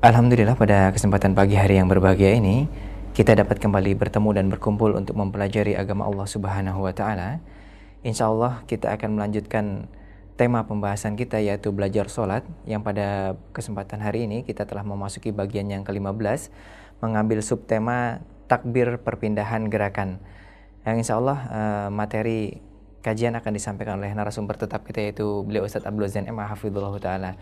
Alhamdulillah pada kesempatan pagi hari yang berbahagia ini kita dapat kembali bertemu dan berkumpul untuk mempelajari agama Allah Subhanahu wa taala. Insyaallah kita akan melanjutkan tema pembahasan kita yaitu belajar salat yang pada kesempatan hari ini kita telah memasuki bagian yang ke-15 mengambil subtema takbir perpindahan gerakan. Yang insyaallah materi kajian akan disampaikan oleh narasumber tetap kita yaitu beliau Ustaz Abdul Zain M. Hafizullah taala.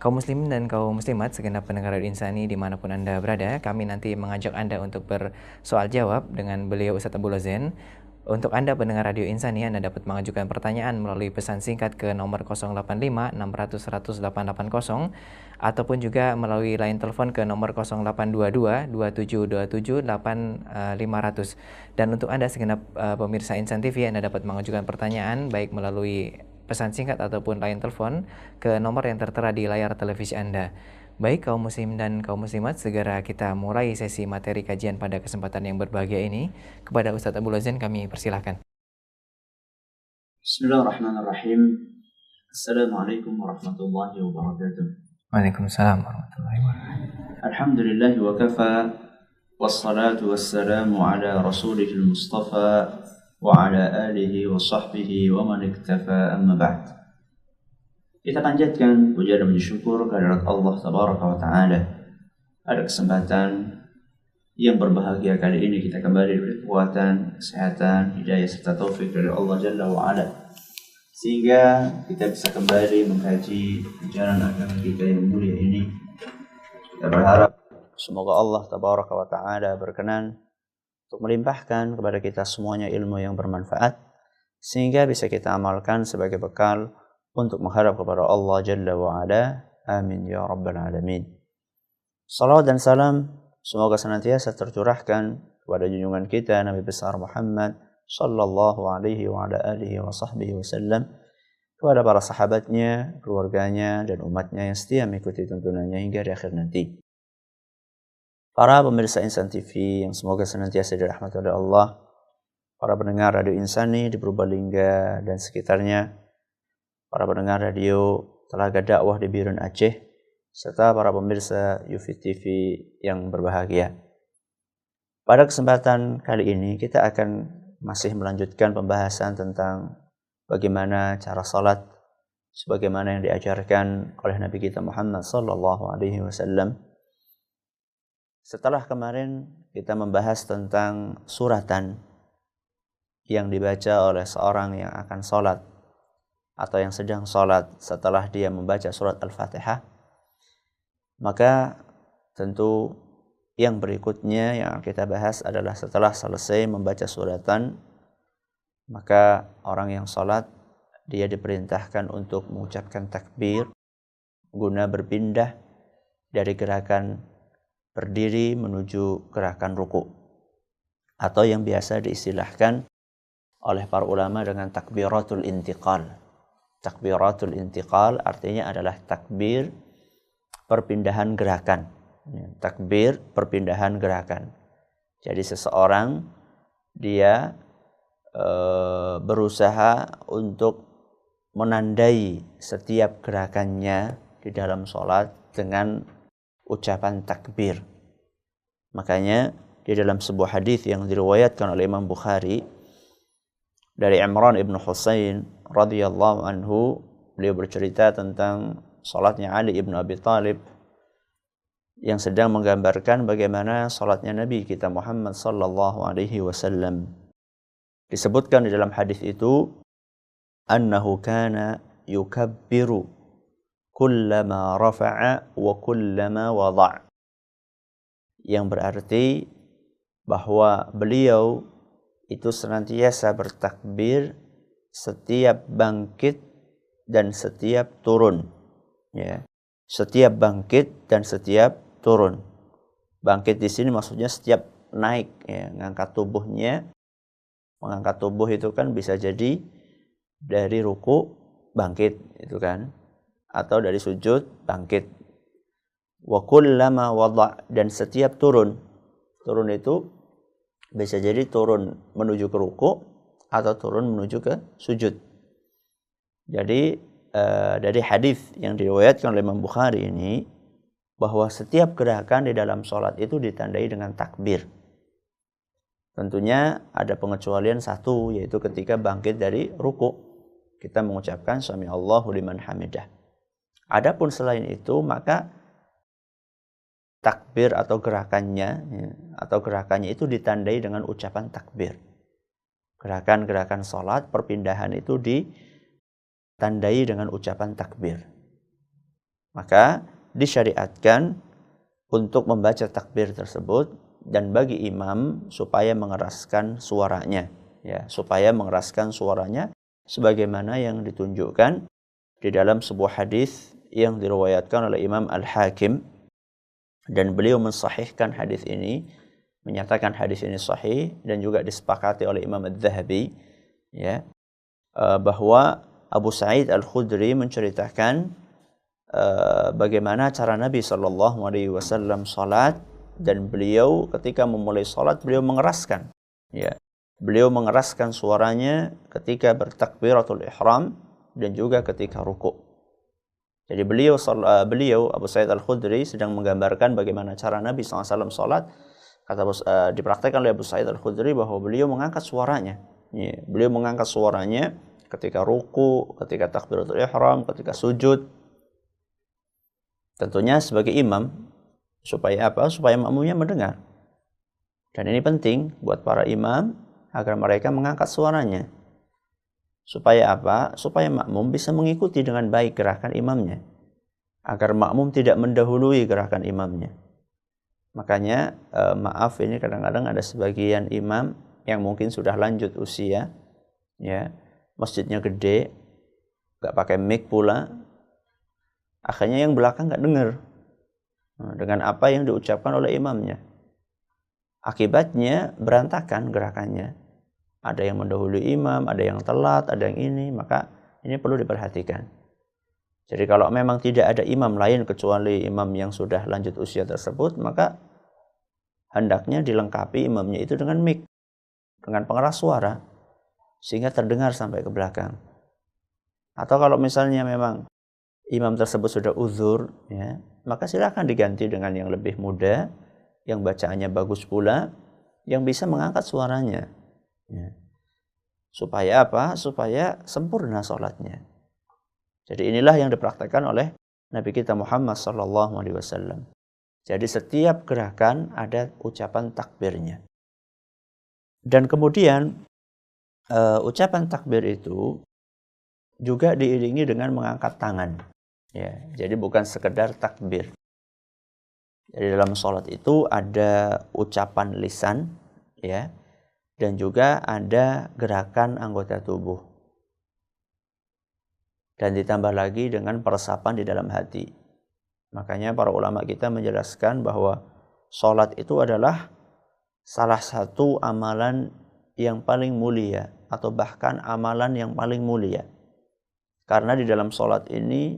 Kaum muslimin dan kaum muslimat, segenap pendengar Radio Insani dimanapun Anda berada, kami nanti mengajak Anda untuk bersoal jawab dengan beliau Ustadz Abdul Zain. Untuk Anda pendengar Radio Insani, Anda dapat mengajukan pertanyaan melalui pesan singkat ke nomor 085 600 100 880 ataupun juga melalui line telepon ke nomor 0822 2727 8500. Dan untuk Anda segenap pemirsa Insan TV, Anda dapat mengajukan pertanyaan baik melalui pesan singkat ataupun line telepon ke nomor yang tertera di layar televisi Anda. Baik kaum muslim dan kaum muslimat, segera kita mulai sesi materi kajian pada kesempatan yang berbahagia ini. Kepada Ustadz Abdul Zain kami persilahkan. Bismillahirrahmanirrahim. Assalamualaikum warahmatullahi wabarakatuh. Waalaikumsalam warahmatullahi wabarakatuh. Alhamdulillah wa kafa, wassalatu wassalamu ala rasulihil mustafa wa ala alihi wa sahbihi wa man iktafa, amma ba'd. Kita panjatkan puja dan puji syukur kehadirat Allah tabaraka wa ta'ala. Ada kesempatan yang berbahagia kali ini kita kembali diberi kekuatan, kesehatan, hidayah serta taufik dari Allah Jalla wa ala, sehingga kita bisa kembali mengkaji ajaran agama kita yang mulia ini. Kita berharap semoga Allah tabaraka wa ta'ala berkenan untuk melimpahkan kepada kita semuanya ilmu yang bermanfaat, sehingga bisa kita amalkan sebagai bekal untuk menghadap kepada Allah Jalla wa'ala. Amin ya Rabbal Alamin. Salawat dan salam semoga senantiasa tercurahkan kepada junjungan kita Nabi besar Muhammad sallallahu alaihi wa ala alihi wa sahbihi wasallam, kepada para sahabatnya, keluarganya, dan umatnya yang setia mengikuti tuntunannya hingga di akhir nanti. Para pemirsa Insan TV yang semoga senantiasa dirahmati oleh Allah, para pendengar Radio Insani di Purbalingga dan sekitarnya, para pendengar radio Telaga Dakwah di Birun Aceh, serta para pemirsa Yufi TV yang berbahagia. Pada kesempatan kali ini kita akan masih melanjutkan pembahasan tentang bagaimana cara salat sebagaimana yang diajarkan oleh Nabi kita Muhammad sallallahu alaihi wasallam. Setelah kemarin kita membahas tentang suratan yang dibaca oleh seorang yang akan sholat atau yang sedang sholat setelah dia membaca surat Al-Fatihah, maka tentu yang berikutnya yang kita bahas adalah setelah selesai membaca suratan, maka orang yang sholat dia diperintahkan untuk mengucapkan takbir guna berpindah dari gerakan berdiri menuju gerakan ruku, atau yang biasa diistilahkan oleh para ulama dengan takbiratul intiqal. Takbiratul intiqal artinya adalah takbir perpindahan gerakan. Takbir perpindahan gerakan. Jadi seseorang dia berusaha untuk menandai setiap gerakannya di dalam sholat dengan ucapan takbir. Makanya di dalam sebuah hadis yang diriwayatkan oleh Imam Bukhari dari Imran ibn Husain radhiyallahu anhu, beliau bercerita tentang salatnya Ali ibn Abi Thalib yang sedang menggambarkan bagaimana salatnya Nabi kita Muhammad sallallahu alaihi wasallam. Disebutkan di dalam hadis itu, annahu kana yukabbiru kullama rafa'a wa kullama wada', yang berarti bahwa beliau itu senantiasa bertakbir setiap bangkit dan setiap turun, ya. Setiap bangkit dan setiap turun. Bangkit di sini maksudnya setiap naik, ya, mengangkat tubuhnya. Mengangkat tubuh itu kan bisa jadi dari ruku bangkit, itu kan, atau dari sujud bangkit. Wa kullama wada', dan setiap turun. Turun itu bisa jadi turun menuju ke ruku atau turun menuju ke sujud. Jadi dari hadis yang diriwayatkan oleh Imam Bukhari ini bahwa setiap gerakan di dalam sholat itu ditandai dengan takbir. Tentunya ada pengecualian satu, yaitu ketika bangkit dari ruku, kita mengucapkan sami Allahu liman hamidah. Adapun selain itu, maka takbir atau gerakannya itu ditandai dengan ucapan takbir. Gerakan-gerakan sholat perpindahan itu ditandai dengan ucapan takbir. Maka disyariatkan untuk membaca takbir tersebut dan bagi imam supaya mengeraskan suaranya, sebagaimana yang ditunjukkan di dalam sebuah hadis yang diriwayatkan oleh Imam Al-Hakim, dan beliau mensahihkan hadis ini, menyatakan hadis ini sahih, dan juga disepakati oleh Imam Adz-Dzahabi, bahwa Abu Sa'id Al-Khudri menceritakan bagaimana cara Nabi SAW salat, dan beliau ketika memulai salat beliau mengeraskan, beliau mengeraskan suaranya ketika bertakbiratul ihram dan juga ketika ruku'. Jadi beliau Abu Sa'id Al-Khudri sedang menggambarkan bagaimana cara Nabi SAW salat. Dipraktikkan oleh Abu Sa'id Al-Khudri bahwa beliau mengangkat suaranya. Beliau mengangkat suaranya ketika ruku, ketika takbiratul ihram, ketika sujud. Tentunya sebagai imam, supaya apa? Supaya makmumnya mendengar. Dan ini penting buat para imam agar mereka mengangkat suaranya. Supaya apa? Supaya makmum bisa mengikuti dengan baik gerakan imamnya. Agar makmum tidak mendahului gerakan imamnya. Makanya maaf, ini kadang-kadang ada sebagian imam yang mungkin sudah lanjut usia, masjidnya gede, gak pakai mic pula, akhirnya yang belakang gak dengar dengan apa yang diucapkan oleh imamnya. Akibatnya berantakan gerakannya. Ada yang mendahului imam, ada yang telat, ada yang ini, maka ini perlu diperhatikan. Jadi kalau memang tidak ada imam lain kecuali imam yang sudah lanjut usia tersebut, maka hendaknya dilengkapi imamnya itu dengan mic, dengan pengeras suara, sehingga terdengar sampai ke belakang. Atau kalau misalnya memang imam tersebut sudah uzur, maka silakan diganti dengan yang lebih muda, yang bacaannya bagus pula, yang bisa mengangkat suaranya. Supaya apa? Supaya sempurna sholatnya. Jadi inilah yang dipraktikkan oleh Nabi kita Muhammad SAW. Jadi setiap gerakan ada ucapan takbirnya. Dan kemudian ucapan takbir itu juga diiringi dengan mengangkat tangan. Jadi bukan sekedar takbir. Jadi dalam sholat itu ada ucapan lisan, dan juga ada gerakan anggota tubuh. Dan ditambah lagi dengan peresapan di dalam hati. Makanya para ulama kita menjelaskan bahwa sholat itu adalah salah satu amalan yang paling mulia, atau bahkan amalan yang paling mulia. Karena di dalam sholat ini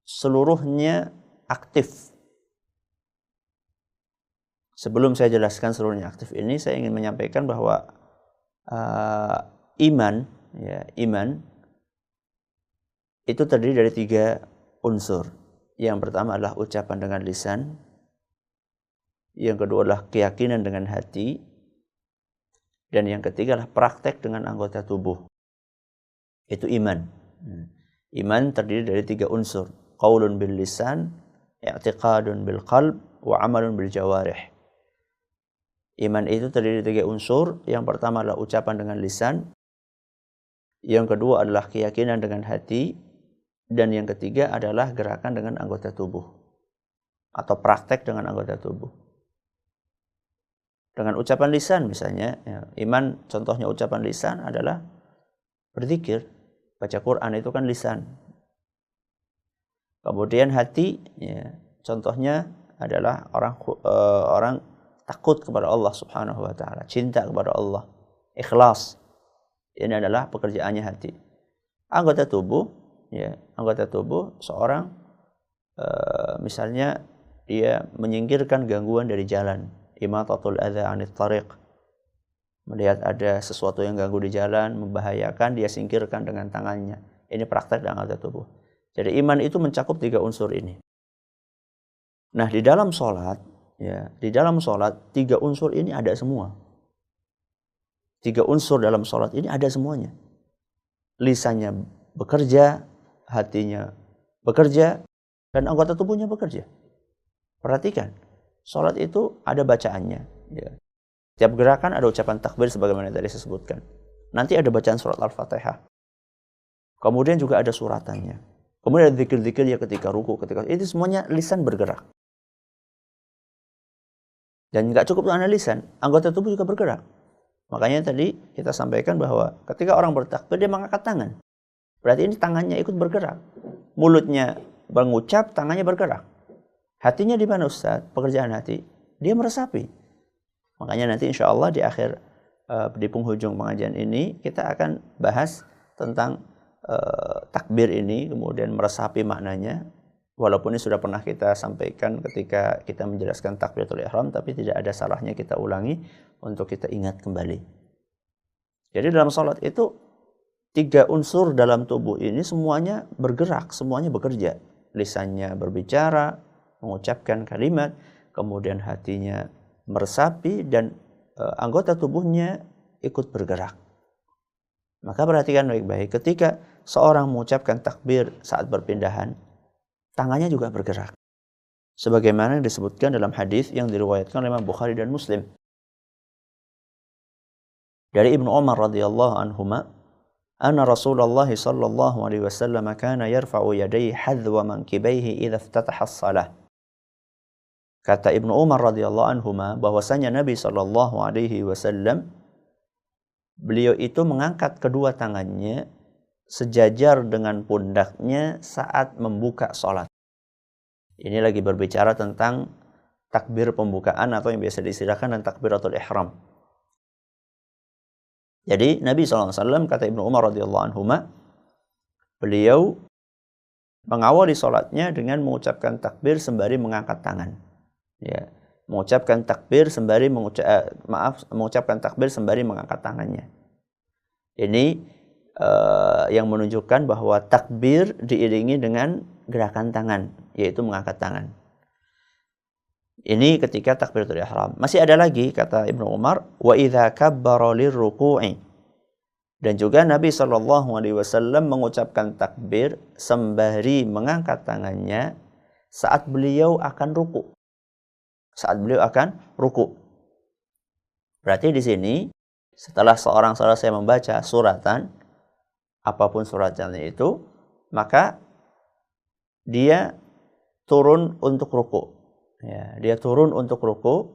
seluruhnya aktif. Sebelum saya jelaskan seluruhnya aktif ini, saya ingin menyampaikan bahwa iman itu terdiri dari 3 unsur. Yang pertama adalah ucapan dengan lisan, yang kedua adalah keyakinan dengan hati, dan yang ketiga adalah praktek dengan anggota tubuh. Itu iman. Iman terdiri dari 3 unsur. Qaulun bil lisan, i'tiqadun bil qalb, wa amalun bil jawarih. Iman itu terdiri dari 3 unsur. Yang pertama adalah ucapan dengan lisan, yang kedua adalah keyakinan dengan hati, dan yang ketiga adalah gerakan dengan anggota tubuh atau praktek dengan anggota tubuh. Dengan ucapan lisan misalnya, iman contohnya ucapan lisan adalah berzikir, baca Quran itu kan lisan. Kemudian hati, contohnya adalah orang takut kepada Allah Subhanahu wa taala, cinta kepada Allah, ikhlas. Ini adalah pekerjaannya hati. Anggota tubuh seorang misalnya dia menyingkirkan gangguan dari jalan, imatatul adza 'anit thariq. Melihat ada sesuatu yang ganggu di jalan, membahayakan, dia singkirkan dengan tangannya. Ini praktek dengan anggota tubuh. Jadi iman itu mencakup 3 unsur ini. Nah, di dalam sholat, ya, di dalam sholat 3 unsur ini ada semua. 3 unsur dalam sholat ini ada semuanya. Lisannya bekerja, hatinya bekerja, dan anggota tubuhnya bekerja. Perhatikan, sholat itu ada bacaannya. Ya. Tiap gerakan ada ucapan takbir sebagaimana tadi saya sebutkan. Nanti ada bacaan surat Al-Fatihah. Kemudian juga ada suratannya. Kemudian ada zikir-zikir ya ketika ruku, ketika itu semuanya lisan bergerak. Dan nggak cukup hanya lisan, anggota tubuh juga bergerak. Makanya tadi kita sampaikan bahwa ketika orang bertakbir dia mengangkat tangan. Berarti ini tangannya ikut bergerak. Mulutnya mengucap, tangannya bergerak. Hatinya di mana Ustaz? Pekerjaan hati. Dia meresapi. Makanya nanti insya Allah di akhir di penghujung pengajian ini kita akan bahas tentang takbir ini, kemudian meresapi maknanya. Walaupun ini sudah pernah kita sampaikan ketika kita menjelaskan takbiratul ihram, tapi tidak ada salahnya kita ulangi untuk kita ingat kembali. Jadi dalam salat itu 3 unsur dalam tubuh ini semuanya bergerak, semuanya bekerja. Lisannya berbicara, mengucapkan kalimat, kemudian hatinya meresapi, dan anggota tubuhnya ikut bergerak. Maka perhatikan baik-baik, ketika seorang mengucapkan takbir saat berpindahan, tangannya juga bergerak. Sebagaimana yang disebutkan dalam hadis yang diriwayatkan oleh Imam Bukhari dan Muslim. Dari Ibnu Umar radhiyallahu anhuma, anna Rasulullah sallallahu alaihi wasallam kana yarfa'u yadayhi hadwa mankibaihi idza iftataha as-salah. Kata Ibnu Umar radhiyallahu anhuma bahwasanya Nabi sallallahu alaihi wasallam beliau itu mengangkat kedua tangannya sejajar dengan pundaknya saat membuka sholat. Ini lagi berbicara tentang takbir pembukaan atau yang biasa diistilahkan dengan takbiratul ihram. Jadi Nabi SAW, kata Ibnu Umar radhiyallahu anhuma, beliau mengawali sholatnya dengan mengucapkan takbir sembari mengangkat tangan. Ya, mengucapkan takbir sembari mengucapkan takbir sembari mengangkat tangannya. Ini yang menunjukkan bahwa takbir diiringi dengan gerakan tangan, yaitu mengangkat tangan. Ini ketika takbiratul ihram. Masih ada lagi kata Ibnu Umar, wa idza kabbara lirruku'i. Dan juga Nabi sallallahu alaihi wasallam mengucapkan takbir sembari mengangkat tangannya saat beliau akan ruku. Saat beliau akan ruku. Berarti di sini setelah seorang selesai membaca suratan, apapun suratnya itu, maka dia turun untuk ruku. Ya, dia turun untuk ruku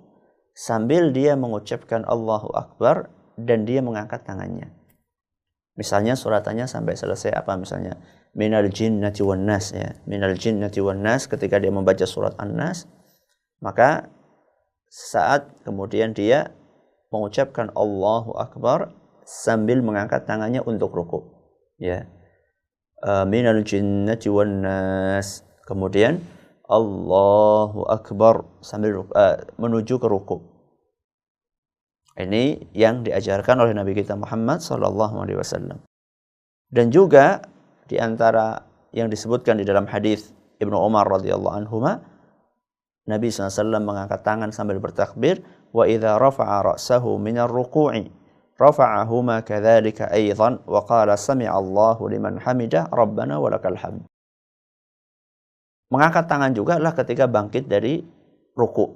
sambil dia mengucapkan Allahu Akbar dan dia mengangkat tangannya. Misalnya suratannya sampai selesai apa misalnya? Minal jinnati wan nas, ya. Minal jinnati wan nas, ketika dia membaca surat An-Nas, maka saat kemudian dia mengucapkan Allahu Akbar sambil mengangkat tangannya untuk ruku. Ya, minal jinnati wan nas, kemudian Allahu Akbar sambil menuju ke ruku. Ini yang diajarkan oleh Nabi kita Muhammad sallallahu alaihi wasallam. Dan juga di antara yang disebutkan di dalam hadis Ibnu Umar radhiyallahu anhuma, Nabi SAW mengangkat tangan sambil bertakbir, wa idza rafa'a ra'sahu minar ruku'i rafa'ahuma kadzalika aidan wa qala sami'a Allahu liman hamidah rabbana walakal hamd. Mengangkat tangan juga adalah ketika bangkit dari ruku.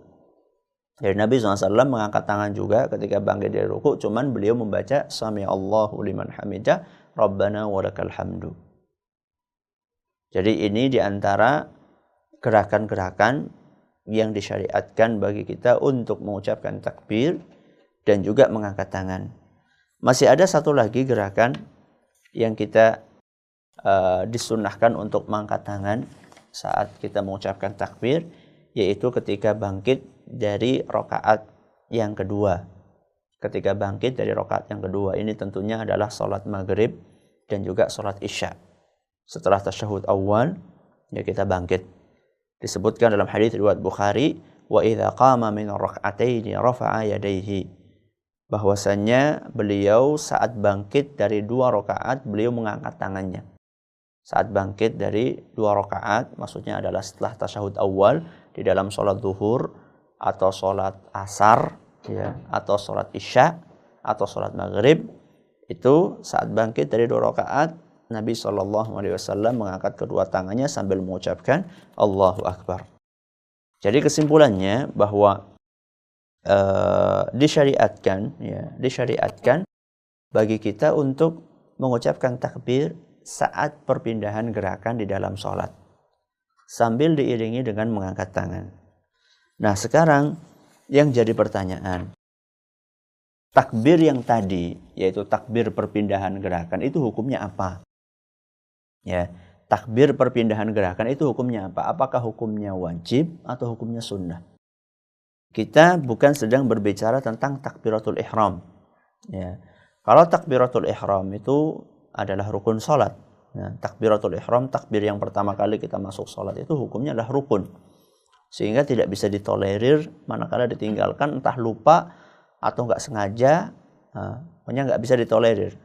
Jadi Nabi SAW mengangkat tangan juga ketika bangkit dari ruku, cuman beliau membaca sami'a Allahu liman hamidah rabbana walakal hamdu. Jadi ini diantara gerakan-gerakan yang disyariatkan bagi kita untuk mengucapkan takbir dan juga mengangkat tangan. Masih ada satu lagi gerakan yang kita disunnahkan untuk mengangkat tangan saat kita mengucapkan takbir, yaitu ketika bangkit dari rakaat yang kedua. Ketika bangkit dari rakaat yang kedua, ini tentunya adalah sholat maghrib dan juga sholat isya. Setelah tasyahud awal, ya kita bangkit. Disebutkan dalam hadis riwayat Bukhari, wa idza qama min rak'ataini rafa'a yadayhi, bahwasanya beliau saat bangkit dari 2 rakaat beliau mengangkat tangannya. Saat bangkit dari 2 rakaat, maksudnya adalah setelah tasyahud awal, di dalam sholat zuhur atau sholat asar, ya, atau sholat isya atau sholat maghrib, itu saat bangkit dari 2 rakaat Nabi SAW mengangkat kedua tangannya sambil mengucapkan Allahu Akbar. Jadi kesimpulannya bahwa disyariatkan bagi kita untuk mengucapkan takbir saat perpindahan gerakan di dalam sholat sambil diiringi dengan mengangkat tangan. Nah, sekarang yang jadi pertanyaan, takbir yang tadi, yaitu takbir perpindahan gerakan, itu hukumnya apa? Ya, takbir perpindahan gerakan itu hukumnya apa? Apakah hukumnya wajib atau hukumnya sunnah? Kita bukan sedang berbicara tentang takbiratul ihram. Ya. Kalau takbiratul ihram itu adalah rukun salat. Nah, takbiratul ihram, takbir yang pertama kali kita masuk salat itu hukumnya adalah rukun. Sehingga tidak bisa ditolerir manakala ditinggalkan, entah lupa atau nggak sengaja, pokoknya nggak bisa ditolerir.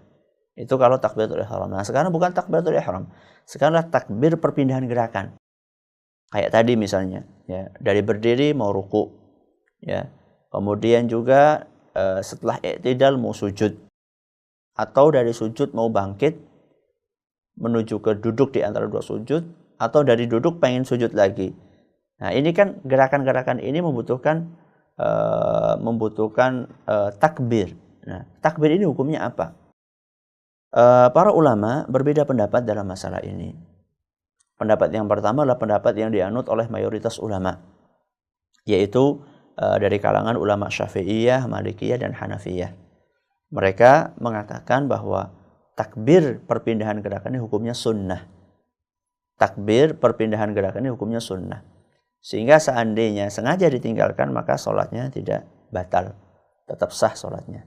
Itu kalau takbiratul ihram. Nah, sekarang bukan takbiratul ihram. Sekarang adalah takbir perpindahan gerakan. Kayak tadi misalnya, ya, dari berdiri mau ruku, ya. Kemudian juga setelah i'tidal mau sujud, atau dari sujud mau bangkit menuju ke duduk di antara 2 sujud, atau dari duduk pengen sujud lagi. Nah, ini kan gerakan-gerakan ini membutuhkan takbir. Nah, takbir ini hukumnya apa? Para ulama berbeda pendapat dalam masalah ini. Pendapat yang pertama adalah pendapat yang dianut oleh mayoritas ulama, yaitu dari kalangan ulama Syafi'iyah, Malikiyah, dan Hanafiyah. Mereka mengatakan bahwa takbir perpindahan gerakan ini hukumnya sunnah. Takbir perpindahan gerakan ini hukumnya sunnah. Sehingga seandainya sengaja ditinggalkan, maka sholatnya tidak batal. Tetap sah sholatnya.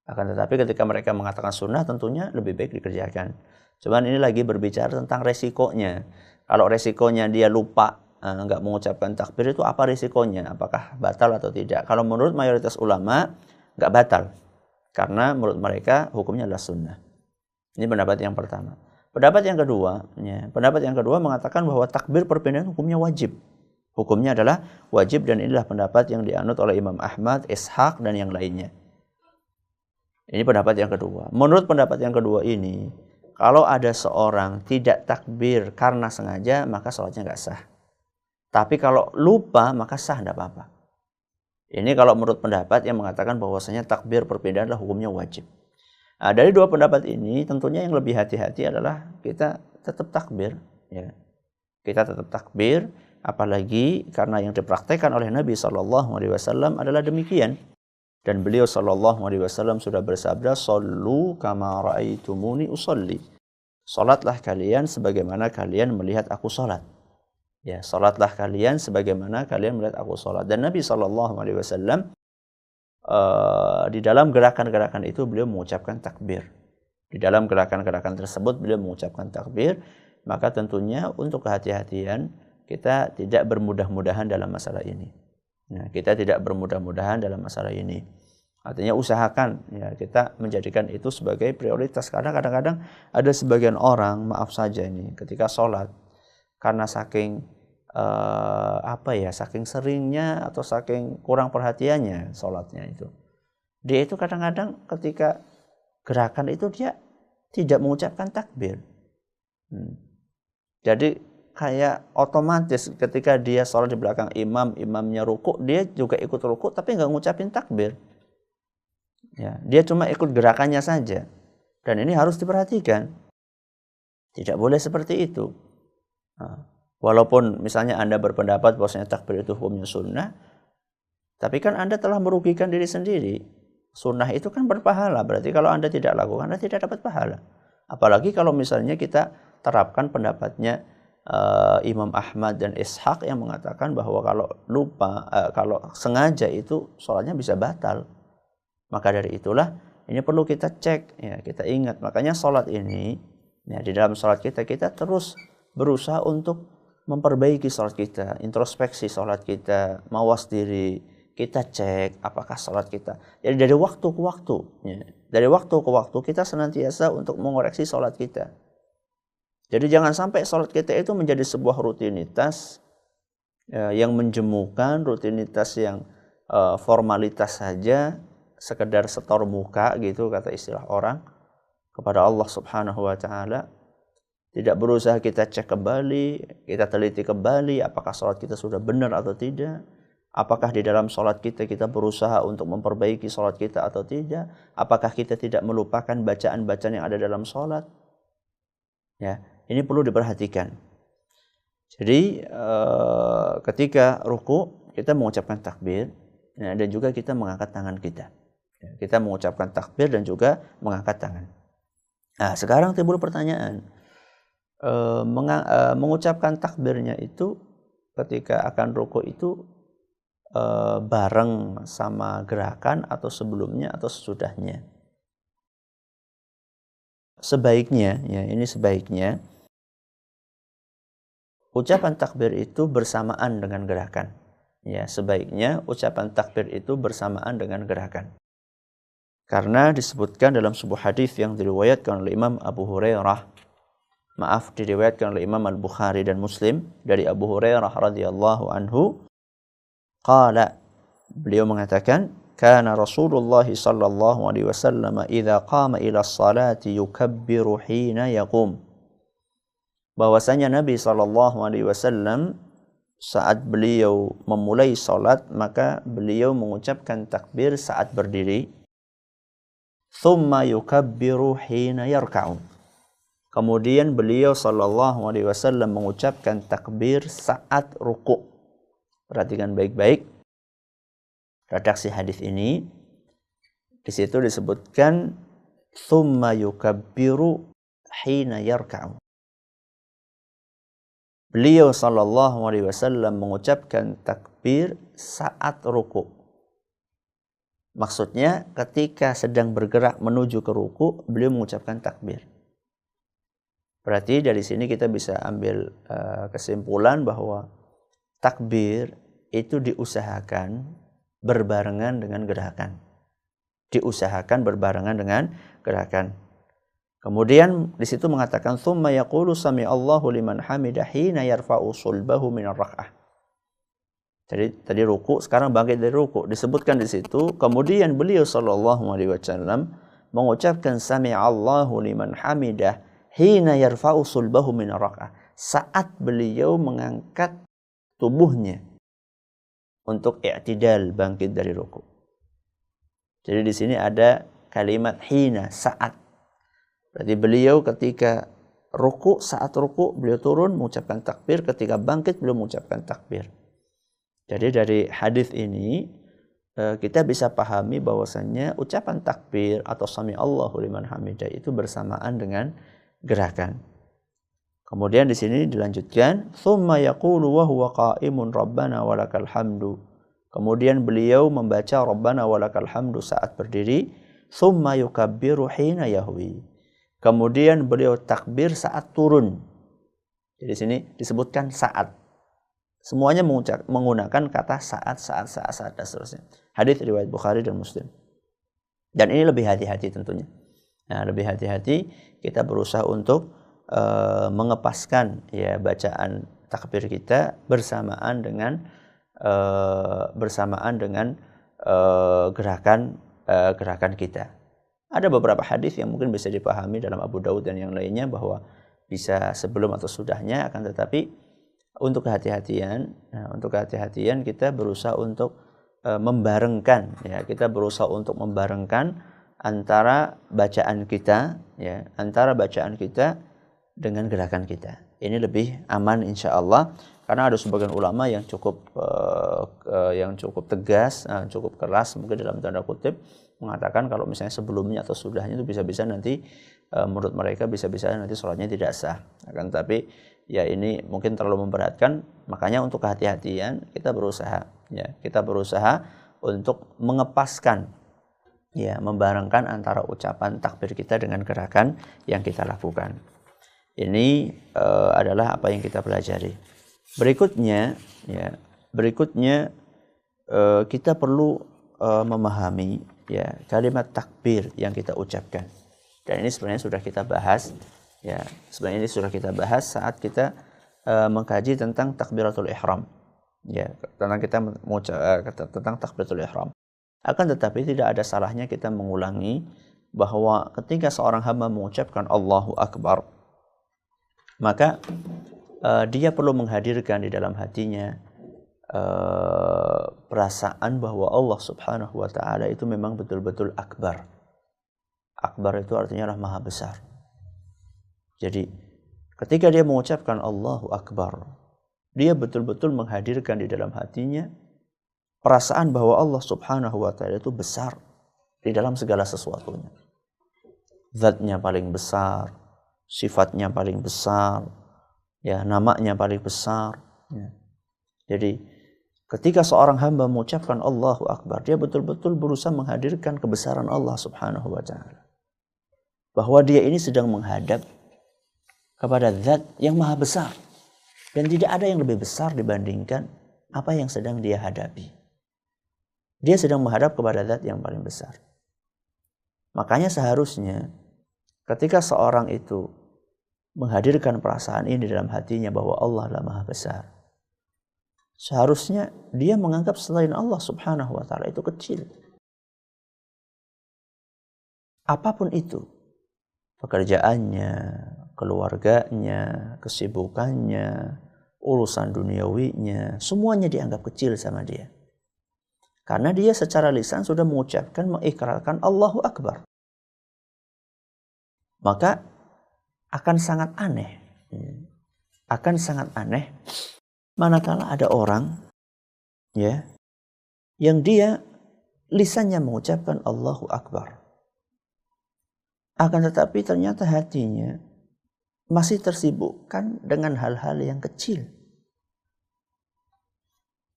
Akan tetapi ketika mereka mengatakan sunnah, tentunya lebih baik dikerjakan. Cuman ini lagi berbicara tentang resikonya. Kalau resikonya dia lupa, nggak mengucapkan takbir, itu apa risikonya? Apakah batal atau tidak? Kalau menurut mayoritas ulama nggak batal, karena menurut mereka hukumnya adalah sunnah. Ini pendapat yang pertama. Pendapat yang kedua mengatakan bahwa takbir perpindahan hukumnya wajib. Hukumnya adalah wajib, dan inilah pendapat yang dianut oleh Imam Ahmad, Ishaq, dan yang lainnya. Ini pendapat yang kedua. Menurut pendapat yang kedua ini, kalau ada seorang tidak takbir karena sengaja, maka sholatnya nggak sah. Tapi kalau lupa, maka sah, tidak apa-apa. Ini kalau menurut pendapat yang mengatakan bahwasanya takbir perpindahan adalah hukumnya wajib. Nah, dari 2 pendapat ini, tentunya yang lebih hati-hati adalah kita tetap takbir. Ya. Kita tetap takbir, apalagi karena yang dipraktekkan oleh Nabi SAW adalah demikian. Dan beliau SAW sudah bersabda, "Shallu kama ra'aitumuni usolli." Salatlah kalian sebagaimana kalian melihat aku salat. Ya, salatlah kalian sebagaimana kalian melihat aku salat. Dan Nabi SAW di dalam gerakan-gerakan itu beliau mengucapkan takbir. Di dalam gerakan-gerakan tersebut beliau mengucapkan takbir. Maka tentunya untuk kehati-hatian kita tidak bermudah-mudahan dalam masalah ini. Nah, kita tidak bermudah-mudahan dalam masalah ini. Artinya usahakan ya kita menjadikan itu sebagai prioritas. Karena kadang-kadang ada sebagian orang, maaf saja ini, ketika sholat karena saking saking seringnya atau saking kurang perhatiannya sholatnya itu, dia itu kadang-kadang ketika gerakan itu dia tidak mengucapkan takbir. Jadi kayak otomatis ketika dia sholat di belakang imamnya ruku, dia juga ikut ruku tapi nggak ngucapin takbir. Ya, dia cuma ikut gerakannya saja. Dan ini harus diperhatikan. Tidak boleh seperti itu. Walaupun misalnya Anda berpendapat bahwasanya takbir itu hukumnya sunnah, tapi kan Anda telah merugikan diri sendiri. Sunnah itu kan berpahala, berarti kalau Anda tidak lakukan, Anda tidak dapat pahala. Apalagi kalau misalnya kita terapkan pendapatnya Imam Ahmad dan Ishaq yang mengatakan bahwa kalau lupa, kalau sengaja itu sholatnya bisa batal. Maka dari itulah ini perlu kita cek, ya, kita ingat. Makanya sholat ini, ya, di dalam sholat kita terus berusaha untuk memperbaiki sholat kita, introspeksi sholat kita, mawas diri, kita cek apakah sholat kita. Jadi dari waktu ke waktu, ya, dari waktu ke waktu kita senantiasa untuk mengoreksi sholat kita. Jadi jangan sampai sholat kita itu menjadi sebuah rutinitas yang menjemukan, rutinitas yang formalitas saja, sekedar setor muka gitu kata istilah orang kepada Allah Subhanahu wa taala. Tidak berusaha kita cek kembali, kita teliti kembali apakah salat kita sudah benar atau tidak. Apakah di dalam salat kita berusaha untuk memperbaiki salat kita atau tidak? Apakah kita tidak melupakan bacaan-bacaan yang ada dalam salat? Ya, ini perlu diperhatikan. Jadi ketika ruku kita mengucapkan takbir, ya, dan juga kita mengangkat tangan kita. Ya, kita mengucapkan takbir dan juga mengangkat tangan. Nah, sekarang timbul pertanyaan, mengucapkan takbirnya itu ketika akan ruku itu bareng sama gerakan atau sebelumnya atau sesudahnya? Sebaiknya, ya ini sebaiknya ucapan takbir itu bersamaan dengan gerakan. Ya, sebaiknya ucapan takbir itu bersamaan dengan gerakan. Karena disebutkan dalam sebuah hadis yang diriwayatkan oleh Imam Abu Hurairah, diriwayatkan oleh Imam Al-Bukhari dan Muslim dari Abu Hurairah radhiyallahu anhu, qala, beliau mengatakan, kana Rasulullah sallallahu alaihi wasallam idza qama ila sholati yukabbiru hina yaqum. Bahwasanya Nabi sallallahu alaihi wasallam saat beliau memulai salat maka beliau mengucapkan takbir saat berdiri. Thumma yukabbiru hina yarka'u. Kemudian beliau sallallahu alaihi wasallam mengucapkan takbir saat ruku'. Perhatikan baik-baik redaksi hadis ini. Di situ disebutkan thumma yukabbiru hina yarka'u. Beliau sallallahu alaihi wasallam mengucapkan takbir saat ruku'. Maksudnya ketika sedang bergerak menuju ke ruku', beliau mengucapkan takbir. Berarti dari sini kita bisa ambil kesimpulan bahwa takbir itu diusahakan berbarengan dengan gerakan. Diusahakan berbarengan dengan gerakan. Kemudian di situ mengatakan tsumma yaqulu sami'allahu liman hamidah hina yarfa'u sulbahu minar rak'ah. Jadi tadi ruku, sekarang bangkit dari ruku. Disebutkan di situ, kemudian beliau sallallahu alaihi wasallam mengucapkan sami'allahu liman hamidah hina yarfa'u sulbahu minar rak'ah. Saat beliau mengangkat tubuhnya untuk i'tidal, bangkit dari ruku. Jadi di sini ada kalimat hina, saat. Berarti beliau ketika ruku, saat ruku beliau turun mengucapkan takbir, ketika bangkit beliau mengucapkan takbir. Jadi dari hadis ini kita bisa pahami bahwasannya ucapan takbir atau sami Allahu liman hamidah itu bersamaan dengan gerakan. Kemudian di sini dilanjutkan, tsumma yaqulu wa huwa qa'imun rabbana walakal hamdu. Kemudian beliau membaca rabbana walakal hamdu saat berdiri, tsumma yukabbiru hina yahwi. Kemudian beliau takbir saat turun. Jadi di sini disebutkan saat. Semuanya menggunakan kata saat dan seterusnya. Hadis riwayat Bukhari dan Muslim. Dan ini lebih hati-hati tentunya. Nah, lebih hati-hati kita berusaha untuk mengepaskan ya bacaan takbir kita bersamaan dengan gerakan kita. Ada beberapa hadis yang mungkin bisa dipahami dalam Abu Daud dan yang lainnya bahwa bisa sebelum atau sudahnya, akan tetapi untuk kehati-hatian kita berusaha untuk membarengkan, ya, kita berusaha untuk membarengkan antara bacaan kita dengan gerakan kita. Ini lebih aman insya Allah, karena ada sebagian ulama yang cukup tegas, cukup keras mungkin dalam tanda kutip, mengatakan kalau misalnya sebelumnya atau sudahnya itu bisa-bisa nanti menurut mereka bisa-bisa nanti sholatnya tidak sah. Akan tapi ya ini mungkin terlalu memberatkan, makanya untuk kehati-hatian kita berusaha untuk mengepaskan, ya, membarengkan antara ucapan takbir kita dengan gerakan yang kita lakukan. Ini adalah apa yang kita pelajari. Berikutnya kita perlu memahami, ya, kalimat takbir yang kita ucapkan. Dan ini sebenarnya sudah kita bahas, ya. Sebenarnya ini sudah kita bahas saat kita mengkaji tentang takbiratul ihram. Ya, tentang kita tentang takbiratul ihram. Akan tetapi tidak ada salahnya kita mengulangi bahwa ketika seorang hamba mengucapkan Allahu Akbar, maka dia perlu menghadirkan di dalam hatinya perasaan bahwa Allah Subhanahu wa taala itu memang betul-betul akbar. Akbar itu artinya adalah maha besar. Jadi ketika dia mengucapkan Allahu Akbar, dia betul-betul menghadirkan di dalam hatinya perasaan bahwa Allah Subhanahu wa taala itu besar di dalam segala sesuatunya. Zatnya paling besar, sifatnya paling besar, ya, namanya paling besar, ya. Jadi ketika seorang hamba mengucapkan Allahu Akbar, dia betul-betul berusaha menghadirkan kebesaran Allah Subhanahu wa taala. Bahwa dia ini sedang menghadap kepada zat yang maha besar. Dan tidak ada yang lebih besar dibandingkan apa yang sedang dia hadapi. Dia sedang menghadap kepada zat yang paling besar. Makanya seharusnya ketika seorang itu menghadirkan perasaan ini dalam hatinya bahwa Allah adalah maha besar, seharusnya dia menganggap selain Allah Subhanahu wa taala itu kecil. Apapun itu, pekerjaannya, keluarganya, kesibukannya, urusan duniawinya, semuanya dianggap kecil sama dia. Karena dia secara lisan sudah mengucapkan, mengikrarkan Allahu Akbar. Maka akan sangat aneh manakala ada orang, ya, yang dia lisannya mengucapkan Allahu Akbar, akan tetapi ternyata hatinya masih tersibukkan dengan hal-hal yang kecil.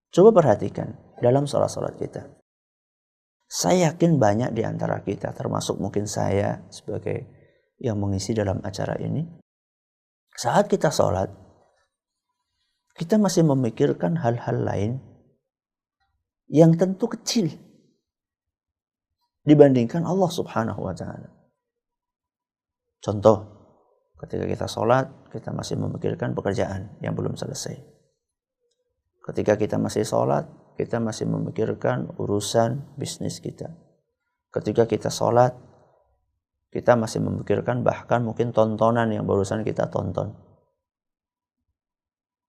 Coba perhatikan dalam salat-salat kita. Saya yakin banyak di antara kita, termasuk mungkin saya sebagai yang mengisi dalam acara ini, saat kita salat, kita masih memikirkan hal-hal lain yang tentu kecil dibandingkan Allah Subhanahu wa taala. Contoh, ketika kita salat, kita masih memikirkan pekerjaan yang belum selesai. Ketika kita masih salat, kita masih memikirkan urusan bisnis kita. Ketika kita salat, kita masih memikirkan bahkan mungkin tontonan yang barusan kita tonton.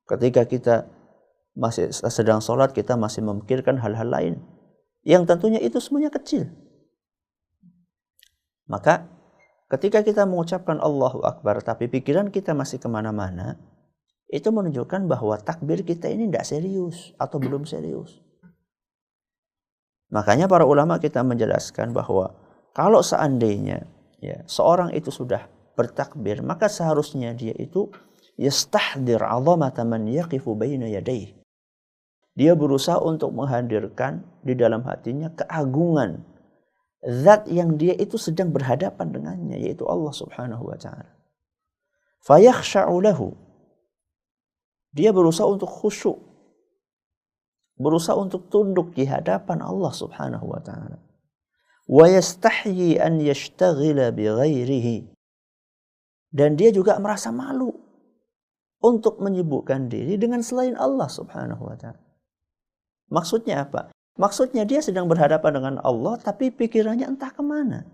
Ketika kita masih sedang salat, kita masih memikirkan hal-hal lain yang tentunya itu semuanya kecil. Maka ketika kita mengucapkan Allahu Akbar tapi pikiran kita masih kemana-mana, itu menunjukkan bahwa takbir kita ini tidak serius atau belum serius. Makanya para ulama kita menjelaskan bahwa kalau seandainya, ya, seorang itu sudah bertakbir, maka seharusnya dia itu yastahdir 'azamata man yaqifu baina yadayhi. Dia berusaha untuk menghadirkan di dalam hatinya keagungan zat yang dia itu sedang berhadapan dengannya, yaitu Allah Subhanahu wa taala. Fayakhsha'u lahu. Dia berusaha untuk khusyuk, berusaha untuk tunduk di hadapan Allah Subhanahu wa taala. Wa yastahyi an yashtaghila bi ghairihi. Dan dia juga merasa malu untuk menyibukkan diri dengan selain Allah Subhanahu wa taala. Maksudnya apa? Maksudnya dia sedang berhadapan dengan Allah tapi pikirannya entah kemana.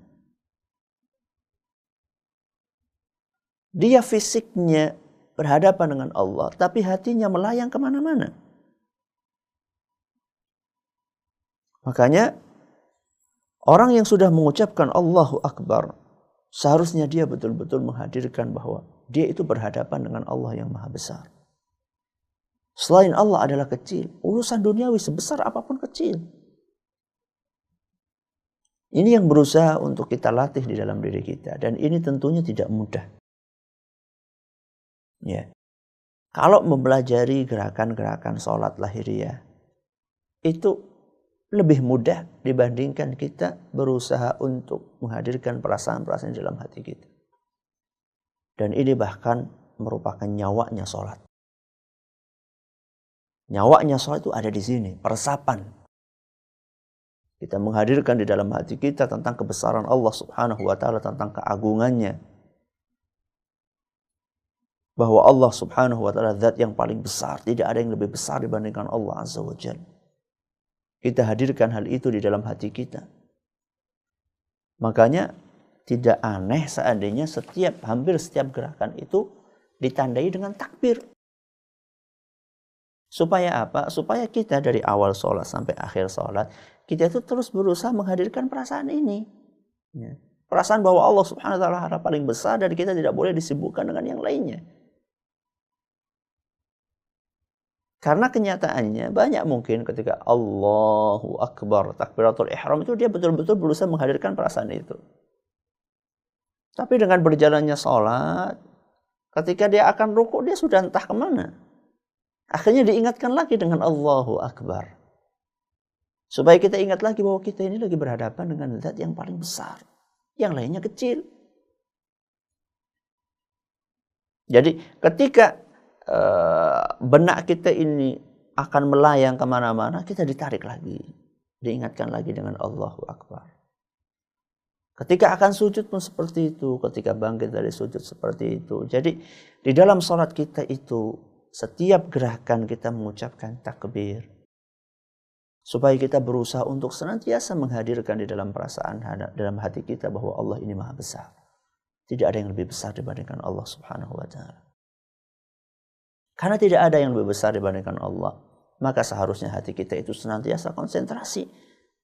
Dia fisiknya berhadapan dengan Allah tapi hatinya melayang kemana-mana. Makanya orang yang sudah mengucapkan Allahu Akbar, seharusnya dia betul-betul menghadirkan bahwa dia itu berhadapan dengan Allah yang maha besar. Selain Allah adalah kecil. Urusan duniawi sebesar apapun kecil. Ini yang berusaha untuk kita latih di dalam diri kita. Dan ini tentunya tidak mudah. Ya. Kalau mempelajari gerakan-gerakan sholat lahiriah, itu lebih mudah dibandingkan kita berusaha untuk menghadirkan perasaan-perasaan dalam hati kita. Dan ini bahkan merupakan nyawanya sholat. Nyawanya sholat itu ada di sini, peresapan. Kita menghadirkan di dalam hati kita tentang kebesaran Allah Subhanahu wa taala, tentang keagungannya. bahwa Allah Subhanahu wa taala zat yang paling besar, tidak ada yang lebih besar dibandingkan Allah Azza wa Jalla. Kita hadirkan hal itu di dalam hati kita. Makanya tidak aneh seandainya hampir setiap gerakan itu ditandai dengan takbir. Supaya apa? Supaya kita dari awal sholat sampai akhir sholat, kita itu terus berusaha menghadirkan perasaan ini. Ya. Perasaan bahwa Allah Subhanahu wa taala paling besar dan kita tidak boleh disibukkan dengan yang lainnya. Karena kenyataannya banyak mungkin ketika Allahu Akbar, takbiratul ihram itu dia betul-betul berusaha menghadirkan perasaan itu. Tapi dengan berjalannya sholat, ketika dia akan rukuk dia sudah entah kemana. Akhirnya diingatkan lagi dengan Allahu Akbar. Supaya kita ingat lagi bahwa kita ini lagi berhadapan dengan zat yang paling besar. Yang lainnya kecil. Jadi ketika benak kita ini akan melayang kemana-mana, kita ditarik lagi. Diingatkan lagi dengan Allahu Akbar. Ketika akan sujud pun seperti itu. Ketika bangkit dari sujud seperti itu. Jadi di dalam sholat kita itu, setiap gerakan kita mengucapkan takbir. Supaya kita berusaha untuk senantiasa menghadirkan di dalam perasaan, dalam hati kita bahwa Allah ini maha besar. Tidak ada yang lebih besar dibandingkan Allah Subhanahu wa ta'ala. Karena tidak ada yang lebih besar dibandingkan Allah, maka seharusnya hati kita itu senantiasa konsentrasi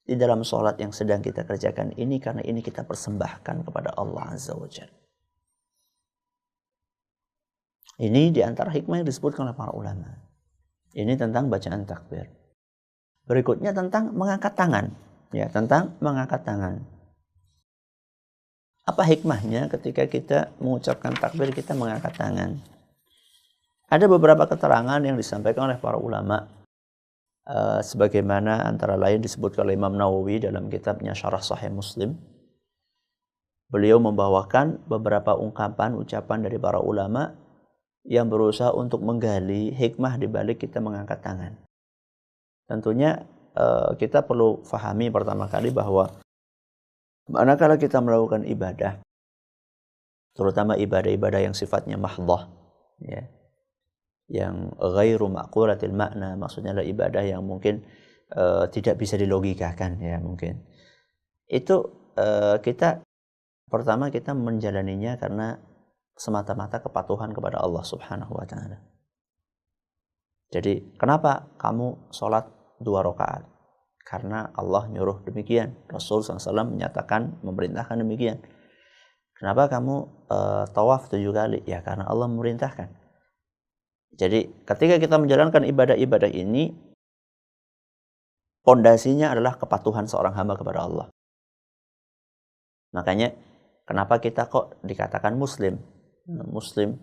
di dalam sholat yang sedang kita kerjakan ini, karena ini kita persembahkan kepada Allah Azza wa Jalla. Ini diantara hikmah yang disebutkan oleh para ulama. Ini tentang bacaan takbir. Berikutnya tentang mengangkat tangan. Ya, tentang mengangkat tangan. Apa hikmahnya ketika kita mengucapkan takbir, kita mengangkat tangan? Ada beberapa keterangan yang disampaikan oleh para ulama. Sebagaimana antara lain disebutkan oleh Imam Nawawi dalam kitabnya Syarah Sahih Muslim. Beliau membawakan beberapa ungkapan, ucapan dari para ulama yang berusaha untuk menggali hikmah di balik kita mengangkat tangan. Tentunya kita perlu fahami pertama kali bahwa manakala kita melakukan ibadah, terutama ibadah-ibadah yang sifatnya mahdhah, ya, yang ghairu ma'qulatil makna, maksudnya adalah ibadah yang mungkin tidak bisa dilogikakan, ya mungkin. Itu kita pertama kita menjalaninya karena semata-mata kepatuhan kepada Allah Subhanahu wa ta'ala. Jadi, kenapa kamu sholat 2 rakaat? Karena Allah nyuruh demikian. Rasul SAW menyatakan, memerintahkan demikian. Kenapa kamu tawaf 7 kali? Ya, karena Allah memerintahkan. Jadi, ketika kita menjalankan ibadah-ibadah ini, pondasinya adalah kepatuhan seorang hamba kepada Allah. Makanya, kenapa kita kok dikatakan Muslim? Muslim.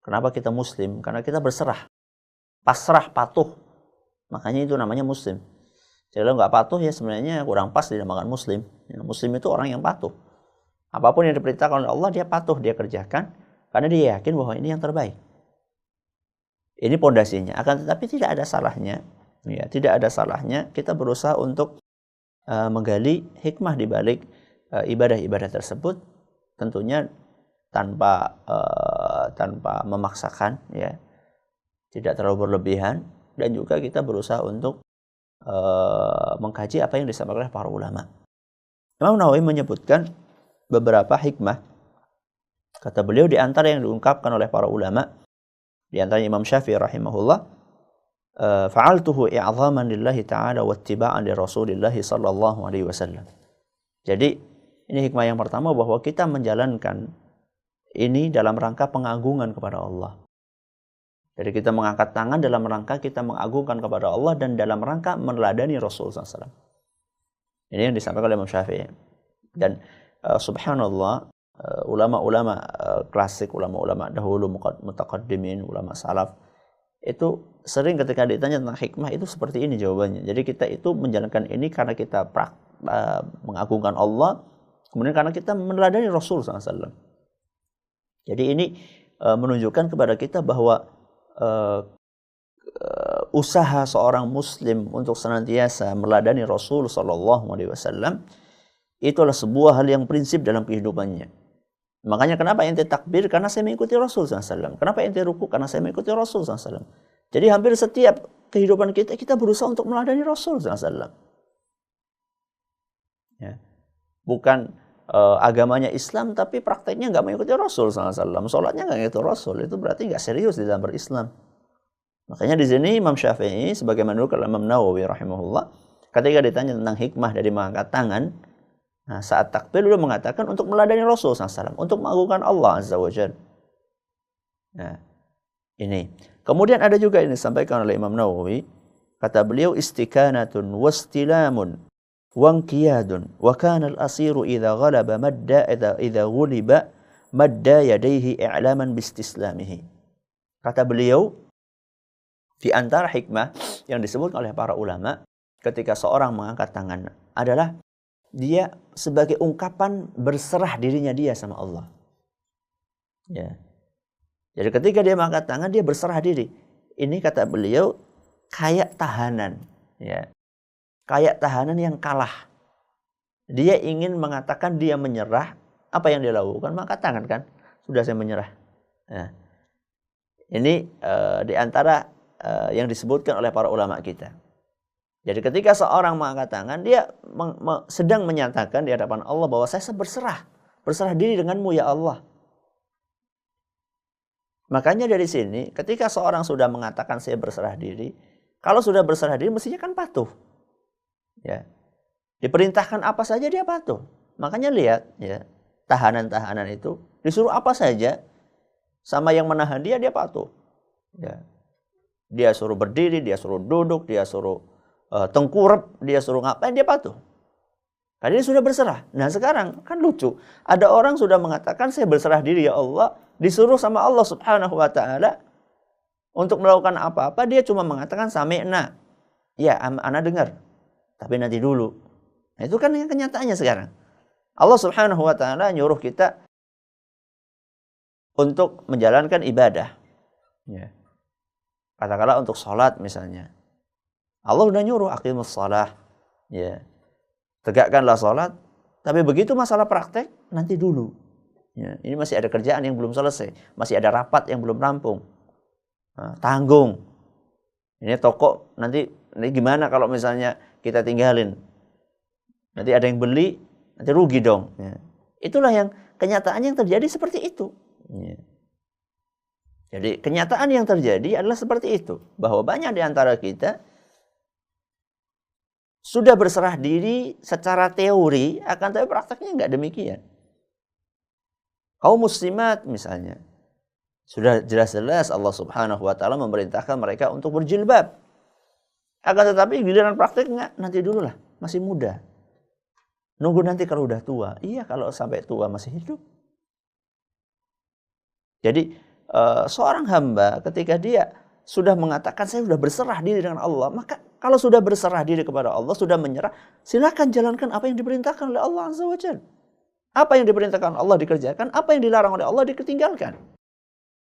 Kenapa kita Muslim? Karena kita berserah, pasrah, patuh. Makanya itu namanya Muslim. Jadi kalau nggak patuh ya sebenarnya kurang pas dinamakan Muslim. Muslim itu orang yang patuh. Apapun yang diperintahkan oleh Allah dia patuh, dia kerjakan karena dia yakin bahwa ini yang terbaik. Ini pondasinya. Akan tetapi tidak ada salahnya, ya tidak ada salahnya kita berusaha untuk menggali hikmah di balik ibadah-ibadah tersebut, tentunya tanpa memaksakan, ya, tidak terlalu berlebihan, dan juga kita berusaha untuk mengkaji apa yang disampaikan oleh para ulama. Imam Nawawi menyebutkan beberapa hikmah. Kata beliau di antara yang diungkapkan oleh para ulama, di antaranya Imam Syafi'i rahimahullah, fa'altuhu i'zaman lillahi ta'ala wattiba'an li Rasulillah sallallahu alaihi wasallam. Jadi ini hikmah yang pertama, bahwa kita menjalankan ini dalam rangka pengagungan kepada Allah. Jadi kita mengangkat tangan dalam rangka kita mengagungkan kepada Allah dan dalam rangka meneladani Rasulullah SAW. Ini yang disampaikan oleh Imam Syafi'i. Dan subhanallah, ulama-ulama klasik, ulama-ulama dahulu, mutaqaddimin, ulama salaf, itu sering ketika ditanya tentang hikmah itu seperti ini jawabannya. Jadi kita itu menjalankan ini karena kita mengagungkan Allah, kemudian karena kita meneladani Rasulullah SAW. Jadi ini menunjukkan kepada kita bahwa usaha seorang Muslim untuk senantiasa meneladani Rasul Sallallahu Alaihi Wasallam itu adalah sebuah hal yang prinsip dalam kehidupannya. Makanya kenapa ente takbir? Karena saya mengikuti Rasul SAW. Kenapa ente ruku? Karena saya mengikuti Rasul SAW. Jadi hampir setiap kehidupan kita berusaha untuk meladani Rasul SAW. Ya. Bukan agamanya Islam, tapi prakteknya nggak mengikuti Rasul SAW. Sholatnya nggak mengikuti Rasul. Itu berarti nggak serius di dalam berislam. Makanya di sini Imam Syafi'i, sebagaimana dulu kalau Imam Nawawi rahimahullah, ketika ditanya tentang hikmah dari mengangkat tangan, nah, saat takbir beliau mengatakan untuk meladani Rasul SAW, untuk mengagungkan Allah Azza wa Jalla. Nah, ini. Kemudian ada juga ini disampaikan oleh Imam Nawawi, kata beliau istikanatun wastilamun wangqiyadun wa kana al-asiru idza ghalaba madda idza ghuliba madda yadayhi i'laman bistislamihi. Kata beliau, di antara hikmah yang disebut oleh para ulama ketika seorang mengangkat tangan adalah dia sebagai ungkapan berserah dirinya dia sama Allah. Ya. Jadi ketika dia mengangkat tangan, dia berserah diri. Ini kata beliau kayak tahanan, ya. Kayak tahanan yang kalah. Dia ingin mengatakan dia menyerah, apa yang dia lakukan? Mengangkat tangan kan? Sudah saya menyerah. Ya. Ini di antara yang disebutkan oleh para ulama kita. Jadi ketika seorang mengangkat tangan, dia sedang menyatakan di hadapan Allah bahwa saya berserah diri denganmu ya Allah. Makanya dari sini, ketika seorang sudah mengatakan saya berserah diri, kalau sudah berserah diri mestinya kan patuh. Ya. Diperintahkan apa saja dia patuh. Makanya lihat, ya, tahanan-tahanan itu disuruh apa saja, sama yang menahan dia patuh. Ya. Dia suruh berdiri, dia suruh duduk, dia suruh tengkurap, dia suruh ngapain, dia patuh. Karena dia sudah berserah. Nah sekarang kan lucu. Ada orang sudah mengatakan saya berserah diri ya Allah. Disuruh sama Allah subhanahu wa ta'ala untuk melakukan apa-apa. Dia cuma mengatakan sami'na. Ya, ana dengar. Tapi nanti dulu. Nah, itu kan kenyataannya sekarang. Allah subhanahu wa ta'ala nyuruh kita untuk menjalankan ibadah. Ya. Katakanlah untuk sholat misalnya. Allah sudah nyuruh aqimus shalah. Ya. Tegakkanlah sholat. Tapi begitu masalah praktek, nanti dulu. Ya. Ini masih ada kerjaan yang belum selesai. Masih ada rapat yang belum rampung. Nah, tanggung. Ini toko nanti gimana kalau misalnya kita tinggalin. Nanti ada yang beli, nanti rugi dong. Ya. Itulah yang kenyataan yang terjadi seperti itu. Ya. Jadi kenyataan yang terjadi adalah seperti itu. Bahwa banyak di antara kita sudah berserah diri secara teori, akan tapi prakteknya nggak demikian. Kaum muslimat misalnya, sudah jelas-jelas Allah subhanahu wa ta'ala memerintahkan mereka untuk berjilbab. Akan tetapi giliran praktek nggak, nanti dulu lah, masih muda. Nunggu nanti kalau udah tua. Iya, kalau sampai tua masih hidup. Jadi seorang hamba ketika dia sudah mengatakan saya sudah berserah diri dengan Allah, maka kalau sudah berserah diri kepada Allah, sudah menyerah, silakan jalankan apa yang diperintahkan oleh Allah Azza wa Jalla. Apa yang diperintahkan Allah dikerjakan, apa yang dilarang oleh Allah ditinggalkan.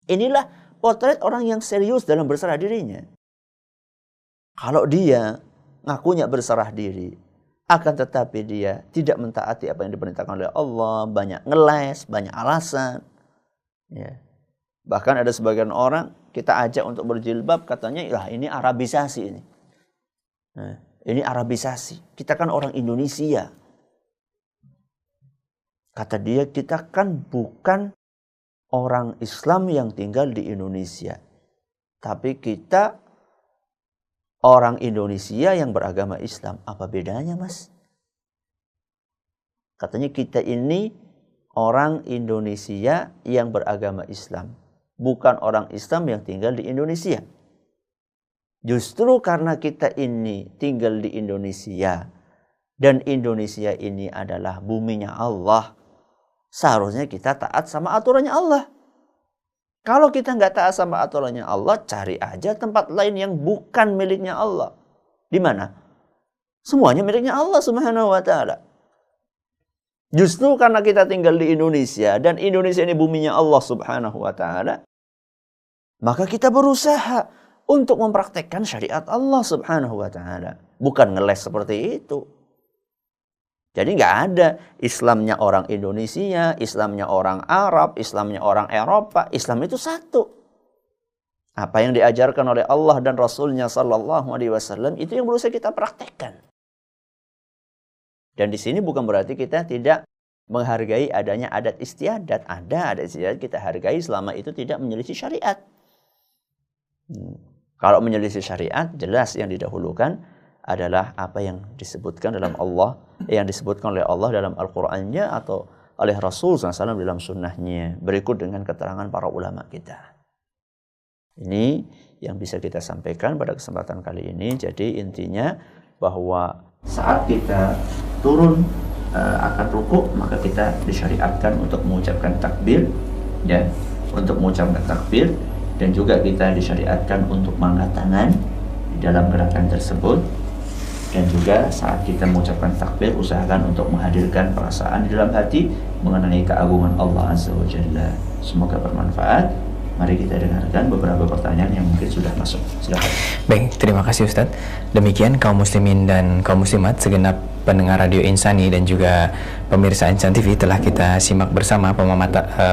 Inilah potret orang yang serius dalam berserah dirinya. Kalau dia ngakunya berserah diri, akan tetapi dia tidak mentaati apa yang diperintahkan oleh Allah, banyak ngeles, banyak alasan. Ya. Bahkan ada sebagian orang kita ajak untuk berjilbab, katanya, "Lah ini Arabisasi ini." Nah, ini Arabisasi. Kita kan orang Indonesia. Kata dia, kita kan bukan orang Islam yang tinggal di Indonesia. Tapi kita orang Indonesia yang beragama Islam. Apa bedanya, Mas? Katanya kita ini orang Indonesia yang beragama Islam. Bukan orang Islam yang tinggal di Indonesia. Justru karena kita ini tinggal di Indonesia dan Indonesia ini adalah buminya Allah, seharusnya kita taat sama aturannya Allah. Kalau kita nggak taat sama aturannya Allah, cari aja tempat lain yang bukan miliknya Allah. Di mana? Semuanya miliknya Allah Subhanahu wa ta'ala. Justru karena kita tinggal di Indonesia dan Indonesia ini buminya Allah Subhanahu wa ta'ala, maka kita berusaha untuk mempraktekkan syariat Allah Subhanahu wa ta'ala. Bukan ngeles seperti itu. Jadi nggak ada Islamnya orang Indonesia, Islamnya orang Arab, Islamnya orang Eropa. Islam itu satu. Apa yang diajarkan oleh Allah dan Rasulnya Sallallahu Alaihi Wasallam itu yang berusaha kita praktekkan. Dan di sini bukan berarti kita tidak menghargai adanya adat istiadat. Ada adat istiadat kita hargai selama itu tidak menyelisih syariat. Kalau menyelisih syariat, jelas yang didahulukan adalah apa yang disebutkan dalam Allah, yang disebutkan oleh Allah dalam Al-Qur'annya atau oleh Rasul SAW dalam sunnahnya, berikut dengan keterangan para ulama kita. Ini yang bisa kita sampaikan pada kesempatan kali ini. Jadi intinya bahwa saat kita turun akan rukuk, maka kita disyariatkan untuk mengucapkan takbir, ya, untuk mengucapkan takbir, dan juga kita disyariatkan untuk mengangkat tangan di dalam gerakan tersebut. Dan juga saat kita mengucapkan takbir, usahakan untuk menghadirkan perasaan di dalam hati mengenai keagungan Allah Azza wa Jalla. Semoga bermanfaat. Mari kita dengarkan beberapa pertanyaan yang mungkin sudah masuk. Silakan. Baik, terima kasih Ustadz. Demikian kaum muslimin dan kaum muslimat, segenap pendengar Radio Insani dan juga pemirsa Insan TV, telah kita simak bersama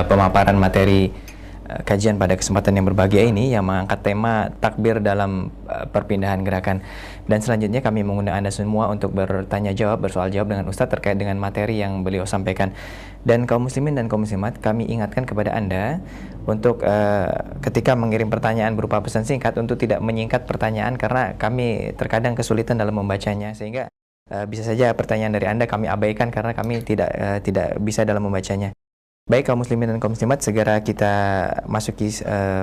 pemaparan materi kajian pada kesempatan yang berbahagia ini yang mengangkat tema takbir dalam perpindahan gerakan. Dan selanjutnya kami mengundang Anda semua untuk bertanya jawab, bersoal jawab dengan Ustadz terkait dengan materi yang beliau sampaikan. Dan kaum muslimin dan kaum muslimat, kami ingatkan kepada Anda untuk ketika mengirim pertanyaan berupa pesan singkat, untuk tidak menyingkat pertanyaan karena kami terkadang kesulitan dalam membacanya, sehingga bisa saja pertanyaan dari Anda kami abaikan karena kami tidak bisa dalam membacanya. Baik kaum muslimin dan kaum muslimat, segera kita masuki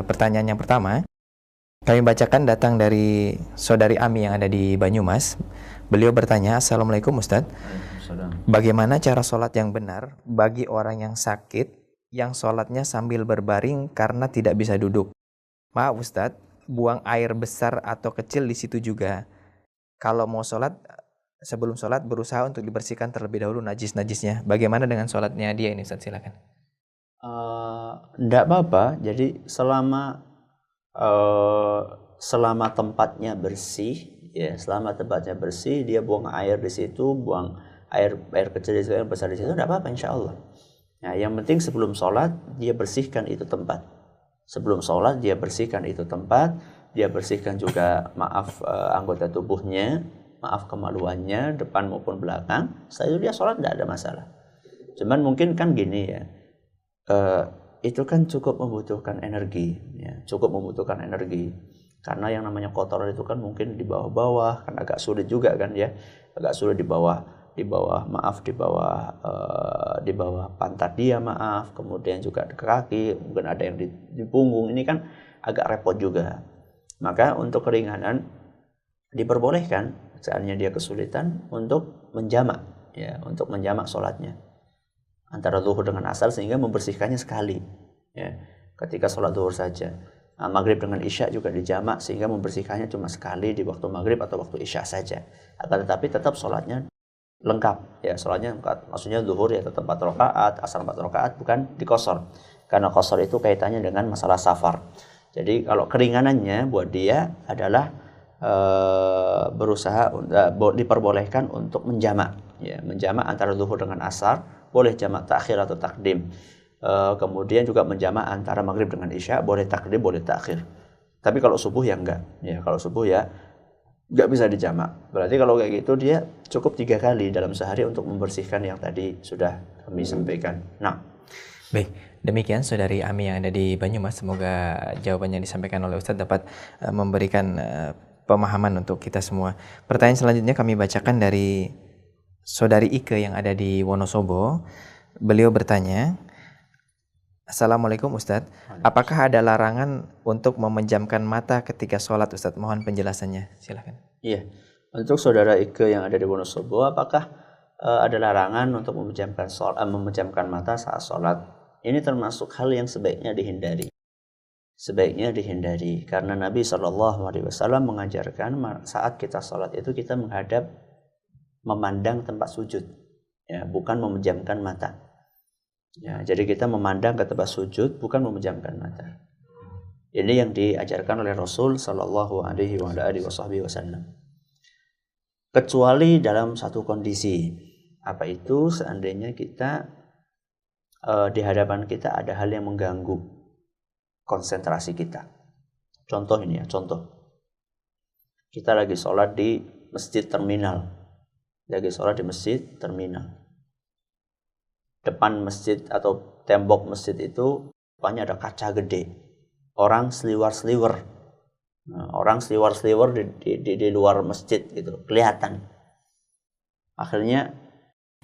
pertanyaan yang pertama. Kami bacakan, datang dari saudari Ami yang ada di Banyumas. Beliau bertanya, Assalamualaikum Ustadz, bagaimana cara sholat yang benar bagi orang yang sakit yang sholatnya sambil berbaring karena tidak bisa duduk? Maaf Ustadz, buang air besar atau kecil di situ juga. Kalau mau sholat, sebelum sholat berusaha untuk dibersihkan terlebih dahulu najis-najisnya. Bagaimana dengan sholatnya dia ini Ustadz? Silakan. Tidak apa-apa. Jadi selama tempatnya bersih, ya, selama tempatnya bersih, dia buang air di situ, buang air kecil di situ, air besar di situ, tidak apa-apa, insya Allah. Nah, yang penting sebelum sholat dia bersihkan itu tempat. Sebelum sholat dia bersihkan itu tempat, dia bersihkan juga anggota tubuhnya, maaf kemaluannya, depan maupun belakang. Setelah itu dia sholat tidak ada masalah. Cuman mungkin kan gini ya. Itu kan cukup membutuhkan energi, ya, cukup membutuhkan energi. Karena yang namanya kotoran itu kan mungkin di bawah-bawah, kan agak sulit juga kan ya, agak sulit di bawah pantat dia, maaf, kemudian juga di kaki, mungkin ada yang di punggung, ini kan agak repot juga. Maka untuk keringanan diperbolehkan, seandainya dia kesulitan untuk menjamak, ya, untuk menjamak sholatnya antara zuhur dengan asar sehingga membersihkannya sekali, ya, ketika sholat zuhur saja. Nah, maghrib dengan isya juga dijamak sehingga membersihkannya cuma sekali di waktu maghrib atau waktu isya saja. Akan tetapi tetap sholatnya lengkap, ya, sholatnya lengkap. Maksudnya zuhur ya tetap 4 rakaat, asar 4 rakaat, bukan dikosor. Karena kosor itu kaitannya dengan masalah safar. Jadi kalau keringanannya buat dia adalah berusaha diperbolehkan untuk menjamak, ya, menjamak antara zuhur dengan asar. Boleh jamak takhir atau takdim. Kemudian juga menjamak antara maghrib dengan isya, boleh takdim, boleh takhir. Tapi kalau subuh ya enggak. Ya, kalau subuh ya enggak bisa dijamak. Berarti kalau kayak gitu dia cukup 3 kali dalam sehari untuk membersihkan yang tadi sudah kami sampaikan. Nah, baik, demikian saudari Ami yang ada di Banyumas. Semoga jawabannya disampaikan oleh Ustadz dapat memberikan pemahaman untuk kita semua. Pertanyaan selanjutnya kami bacakan dari saudari Ike yang ada di Wonosobo. Beliau bertanya, Assalamualaikum Ustadz, apakah ada larangan untuk memejamkan mata ketika sholat Ustadz? Mohon penjelasannya, silakan. Iya, untuk saudara Ike yang ada di Wonosobo, apakah ada larangan untuk memejamkan mata saat sholat? Ini termasuk hal yang sebaiknya dihindari. Sebaiknya dihindari karena Nabi SAW mengajarkan saat kita sholat itu kita memandang tempat sujud, ya, bukan memejamkan mata. Ya, jadi kita memandang ke tempat sujud, bukan memejamkan mata. Ini yang diajarkan oleh Rasul Sallallahu Alaihi Wasallam. Kecuali dalam satu kondisi, Apa itu? Seandainya kita di hadapan kita ada hal yang mengganggu konsentrasi kita. Contoh ini ya, contoh. Kita lagi sholat di masjid terminal. Lagi sholat di masjid terminal. Depan masjid atau tembok masjid itu rupanya ada kaca gede. Orang seliwar-seliwer. Nah, orang seliwar-seliwer di luar masjid gitu, kelihatan. Akhirnya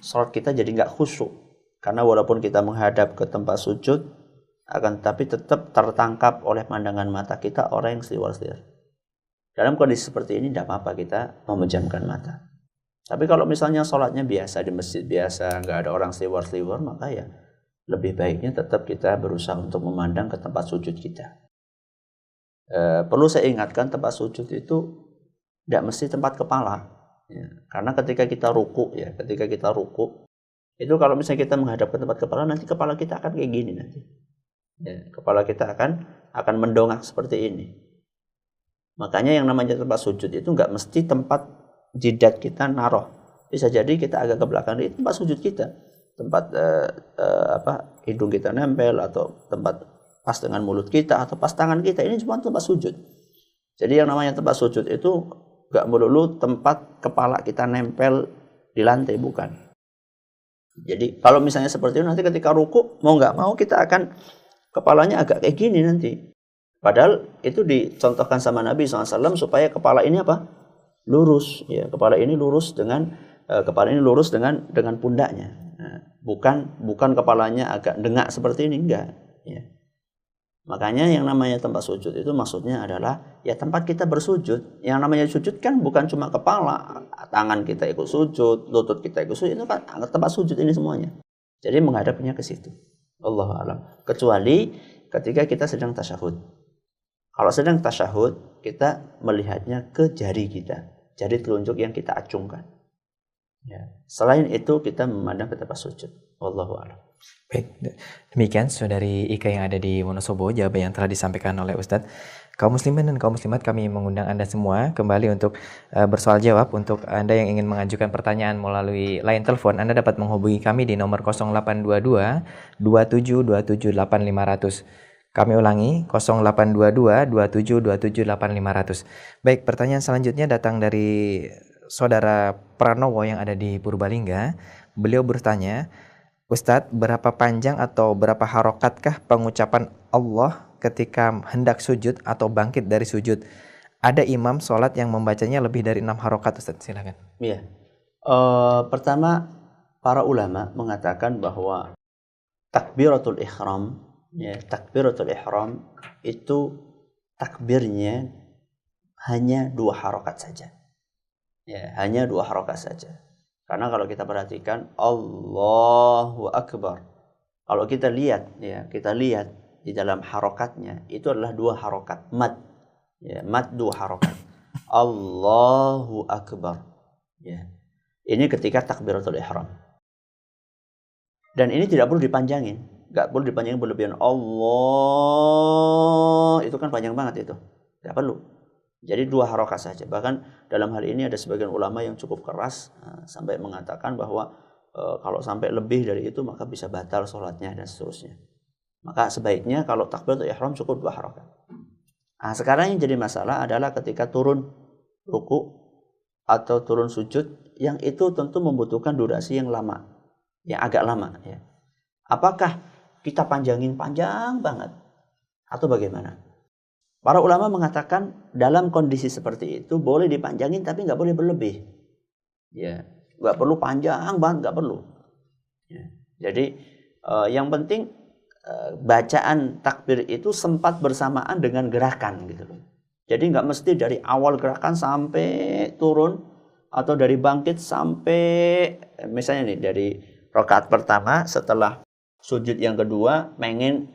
sholat kita jadi nggak khusyuk. Karena walaupun kita menghadap ke tempat sujud, akan tetapi tetap tertangkap oleh pandangan mata kita orang yang seliwar-seliwar. Dalam kondisi seperti ini tidak apa-apa kita memejamkan mata. Tapi kalau misalnya sholatnya biasa di masjid biasa, nggak ada orang seliwar-seliwar, maka ya lebih baiknya tetap kita berusaha untuk memandang ke tempat sujud kita. Perlu saya ingatkan, tempat sujud itu tidak mesti tempat kepala. Ya, karena ketika kita ruku, itu kalau misalnya kita menghadap ke tempat kepala, nanti kepala kita akan kayak gini nanti. Ya, kepala kita akan mendongak seperti ini. Makanya yang namanya tempat sujud itu nggak mesti tempat jidat kita naruh. Bisa jadi kita agak ke belakang, itu tempat sujud kita. Tempat hidung kita nempel, atau tempat pas dengan mulut kita, atau pas tangan kita. Ini cuma tempat sujud. Jadi yang namanya tempat sujud itu nggak melulu tempat kepala kita nempel di lantai, bukan. Jadi kalau misalnya seperti itu, nanti ketika ruku, mau nggak mau kita akan kepalanya agak kayak gini nanti. Padahal itu dicontohkan sama Nabi SAW supaya kepala ini apa? Lurus. Ya, kepala ini lurus dengan pundaknya. Nah, bukan kepalanya agak dengak seperti ini, enggak. Ya. Makanya yang namanya tempat sujud itu maksudnya adalah ya tempat kita bersujud. Yang namanya sujud kan bukan cuma kepala, tangan kita ikut sujud, lutut kita ikut sujud, itu kan tempat sujud ini semuanya. Jadi menghadapnya ke situ. Allahu a'lam. Kecuali ketika kita sedang tasyahud. Kalau sedang tasyahud, kita melihatnya ke jari kita, jari telunjuk yang kita acungkan. Ya. Selain itu kita memandang ke tempat sujud. Wallahu a'lam. Baik, demikian saudari Ika yang ada di Wonosobo, jawaban yang telah disampaikan oleh Ustadz. Kaum muslimin dan kaum muslimat, kami mengundang Anda semua kembali untuk bersoal jawab. Untuk Anda yang ingin mengajukan pertanyaan melalui line telepon, Anda dapat menghubungi kami di nomor 0822 2727 8500. Kami ulangi, 0822 2727 8500. Baik, pertanyaan selanjutnya datang dari saudara Pranowo yang ada di Purbalingga. Beliau bertanya, Ustadz, berapa panjang atau berapa harokatkah pengucapan Allah ketika hendak sujud atau bangkit dari sujud? Ada imam sholat yang membacanya lebih dari 6 harokat, Ustadz, silakan. Iya. Pertama, para ulama mengatakan bahwa takbiratul ihram, ya, takbiratul ihram itu takbirnya hanya 2 harokat saja. Ya, hanya 2 harokat saja. Karena kalau kita perhatikan Allahu Akbar, kalau kita lihat di dalam harokatnya itu adalah 2 harokat mad, ya, mad 2 harokat. Allahu Akbar, ya. Ini ketika takbiratul ihram. Dan ini tidak perlu dipanjangin, nggak perlu dipanjangin berlebihan. Allah itu kan panjang banget itu, nggak perlu. Jadi 2 harokat saja. Bahkan dalam hal ini ada sebagian ulama yang cukup keras sampai mengatakan bahwa kalau sampai lebih dari itu maka bisa batal sholatnya dan seterusnya. Maka sebaiknya kalau takbiratul ihram cukup 2 harokat. Nah, sekarang yang jadi masalah adalah ketika turun ruku atau turun sujud, yang itu tentu membutuhkan durasi yang lama, yang agak lama. Ya. Apakah kita panjangin panjang banget atau bagaimana? Para ulama mengatakan dalam kondisi seperti itu boleh dipanjangin tapi nggak boleh berlebih. Ya, nggak perlu panjang banget, nggak perlu. Ya. Jadi yang penting bacaan takbir itu sempat bersamaan dengan gerakan gitu loh. Jadi nggak mesti dari awal gerakan sampai turun, atau dari bangkit sampai misalnya nih dari rakaat pertama setelah sujud yang kedua pengen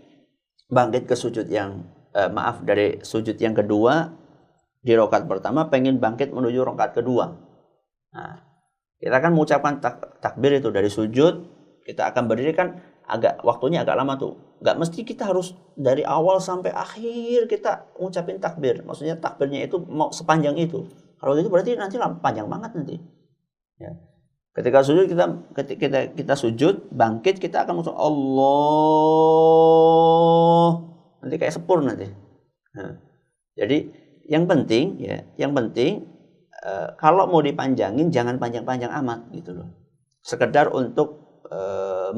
bangkit ke sujud yang dari sujud yang kedua di rakaat pertama pengen bangkit menuju rakaat kedua. Nah, kita akan mengucapkan takbir itu dari sujud, kita akan berdiri kan waktunya agak lama tuh. Nggak mesti kita harus dari awal sampai akhir kita ngucapin takbir. Maksudnya takbirnya itu mau sepanjang itu. Kalau itu berarti nanti panjang banget nanti. Ya. Ketika sujud kita sujud, bangkit kita akan masuk Allah. Nanti kayak sepur nanti. Nah, jadi yang penting kalau mau dipanjangin jangan panjang-panjang amat gitu loh. Sekedar untuk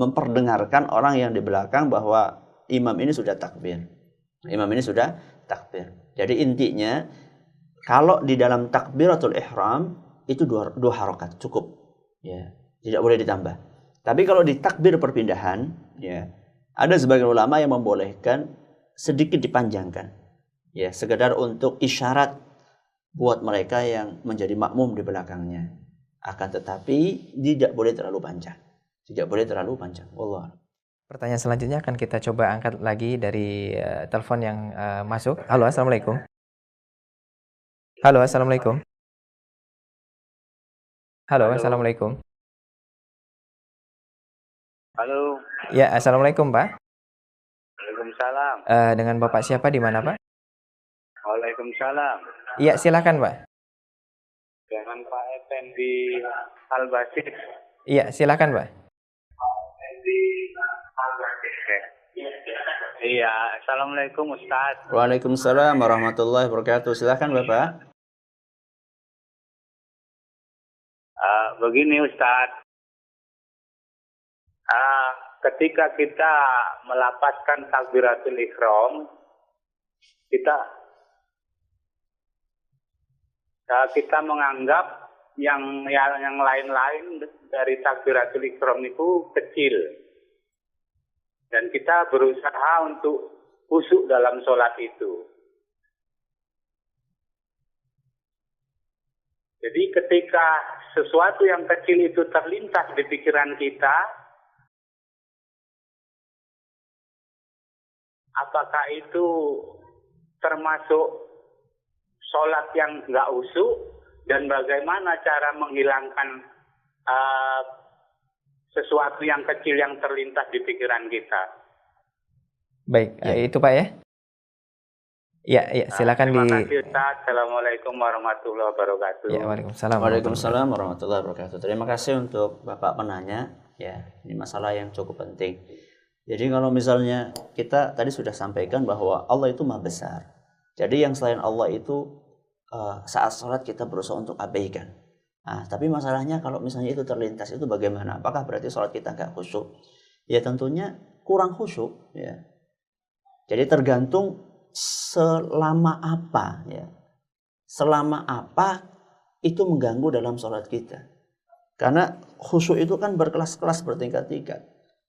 memperdengarkan orang yang di belakang bahwa imam ini sudah takbir. Jadi intinya kalau di dalam takbiratul ihram itu dua harokat cukup. Ya, tidak boleh ditambah. Tapi kalau di takbir perpindahan, ya, ada sebagian ulama yang membolehkan sedikit dipanjangkan. Ya, sekedar untuk isyarat buat mereka yang menjadi makmum di belakangnya. Akan tetapi tidak boleh terlalu panjang. Wallah. Pertanyaan selanjutnya akan kita coba angkat lagi dari telepon yang masuk. Halo, assalamualaikum. Halo, assalamualaikum. Halo, assalamualaikum. Halo. Ya, assalamualaikum Pak. Waalaikumsalam. Dengan Bapak siapa di mana Pak? Waalaikumsalam. Iya, silakan Pak. Dengan Pak Effendi Al-Basir. Iya, silakan Pak. Iya, assalamualaikum Ustaz. Waalaikumsalam warahmatullahi wabarakatuh. Silakan Bapak. Begini Ustaz, ketika kita melapaskan takbiratul ihram, kita menganggap yang lain-lain dari takbiratul ihram itu kecil, dan kita berusaha untuk khusyuk dalam sholat itu. Jadi ketika sesuatu yang kecil itu terlintas di pikiran kita, apakah itu termasuk sholat yang nggak khusyuk, dan bagaimana cara menghilangkan sesuatu yang kecil yang terlintas di pikiran kita? Baik, itu Pak ya. Ya, silakan Terima kasih Ustaz. Assalamualaikum warahmatullahi wabarakatuh. Ya, waalaikumsalam. Waalaikumsalam warahmatullahi wabarakatuh. Terima kasih untuk Bapak penanya. Ya, ini masalah yang cukup penting. Jadi kalau misalnya kita tadi sudah sampaikan bahwa Allah itu Maha Besar. Jadi yang selain Allah itu saat sholat kita berusaha untuk abaikan. Nah, tapi masalahnya kalau misalnya itu terlintas itu bagaimana? Apakah berarti sholat kita nggak khusyuk? Ya tentunya kurang khusyuk. Ya. Jadi tergantung selama apa itu mengganggu dalam sholat kita. Karena khusyuk itu kan berkelas-kelas, bertingkat-tingkat.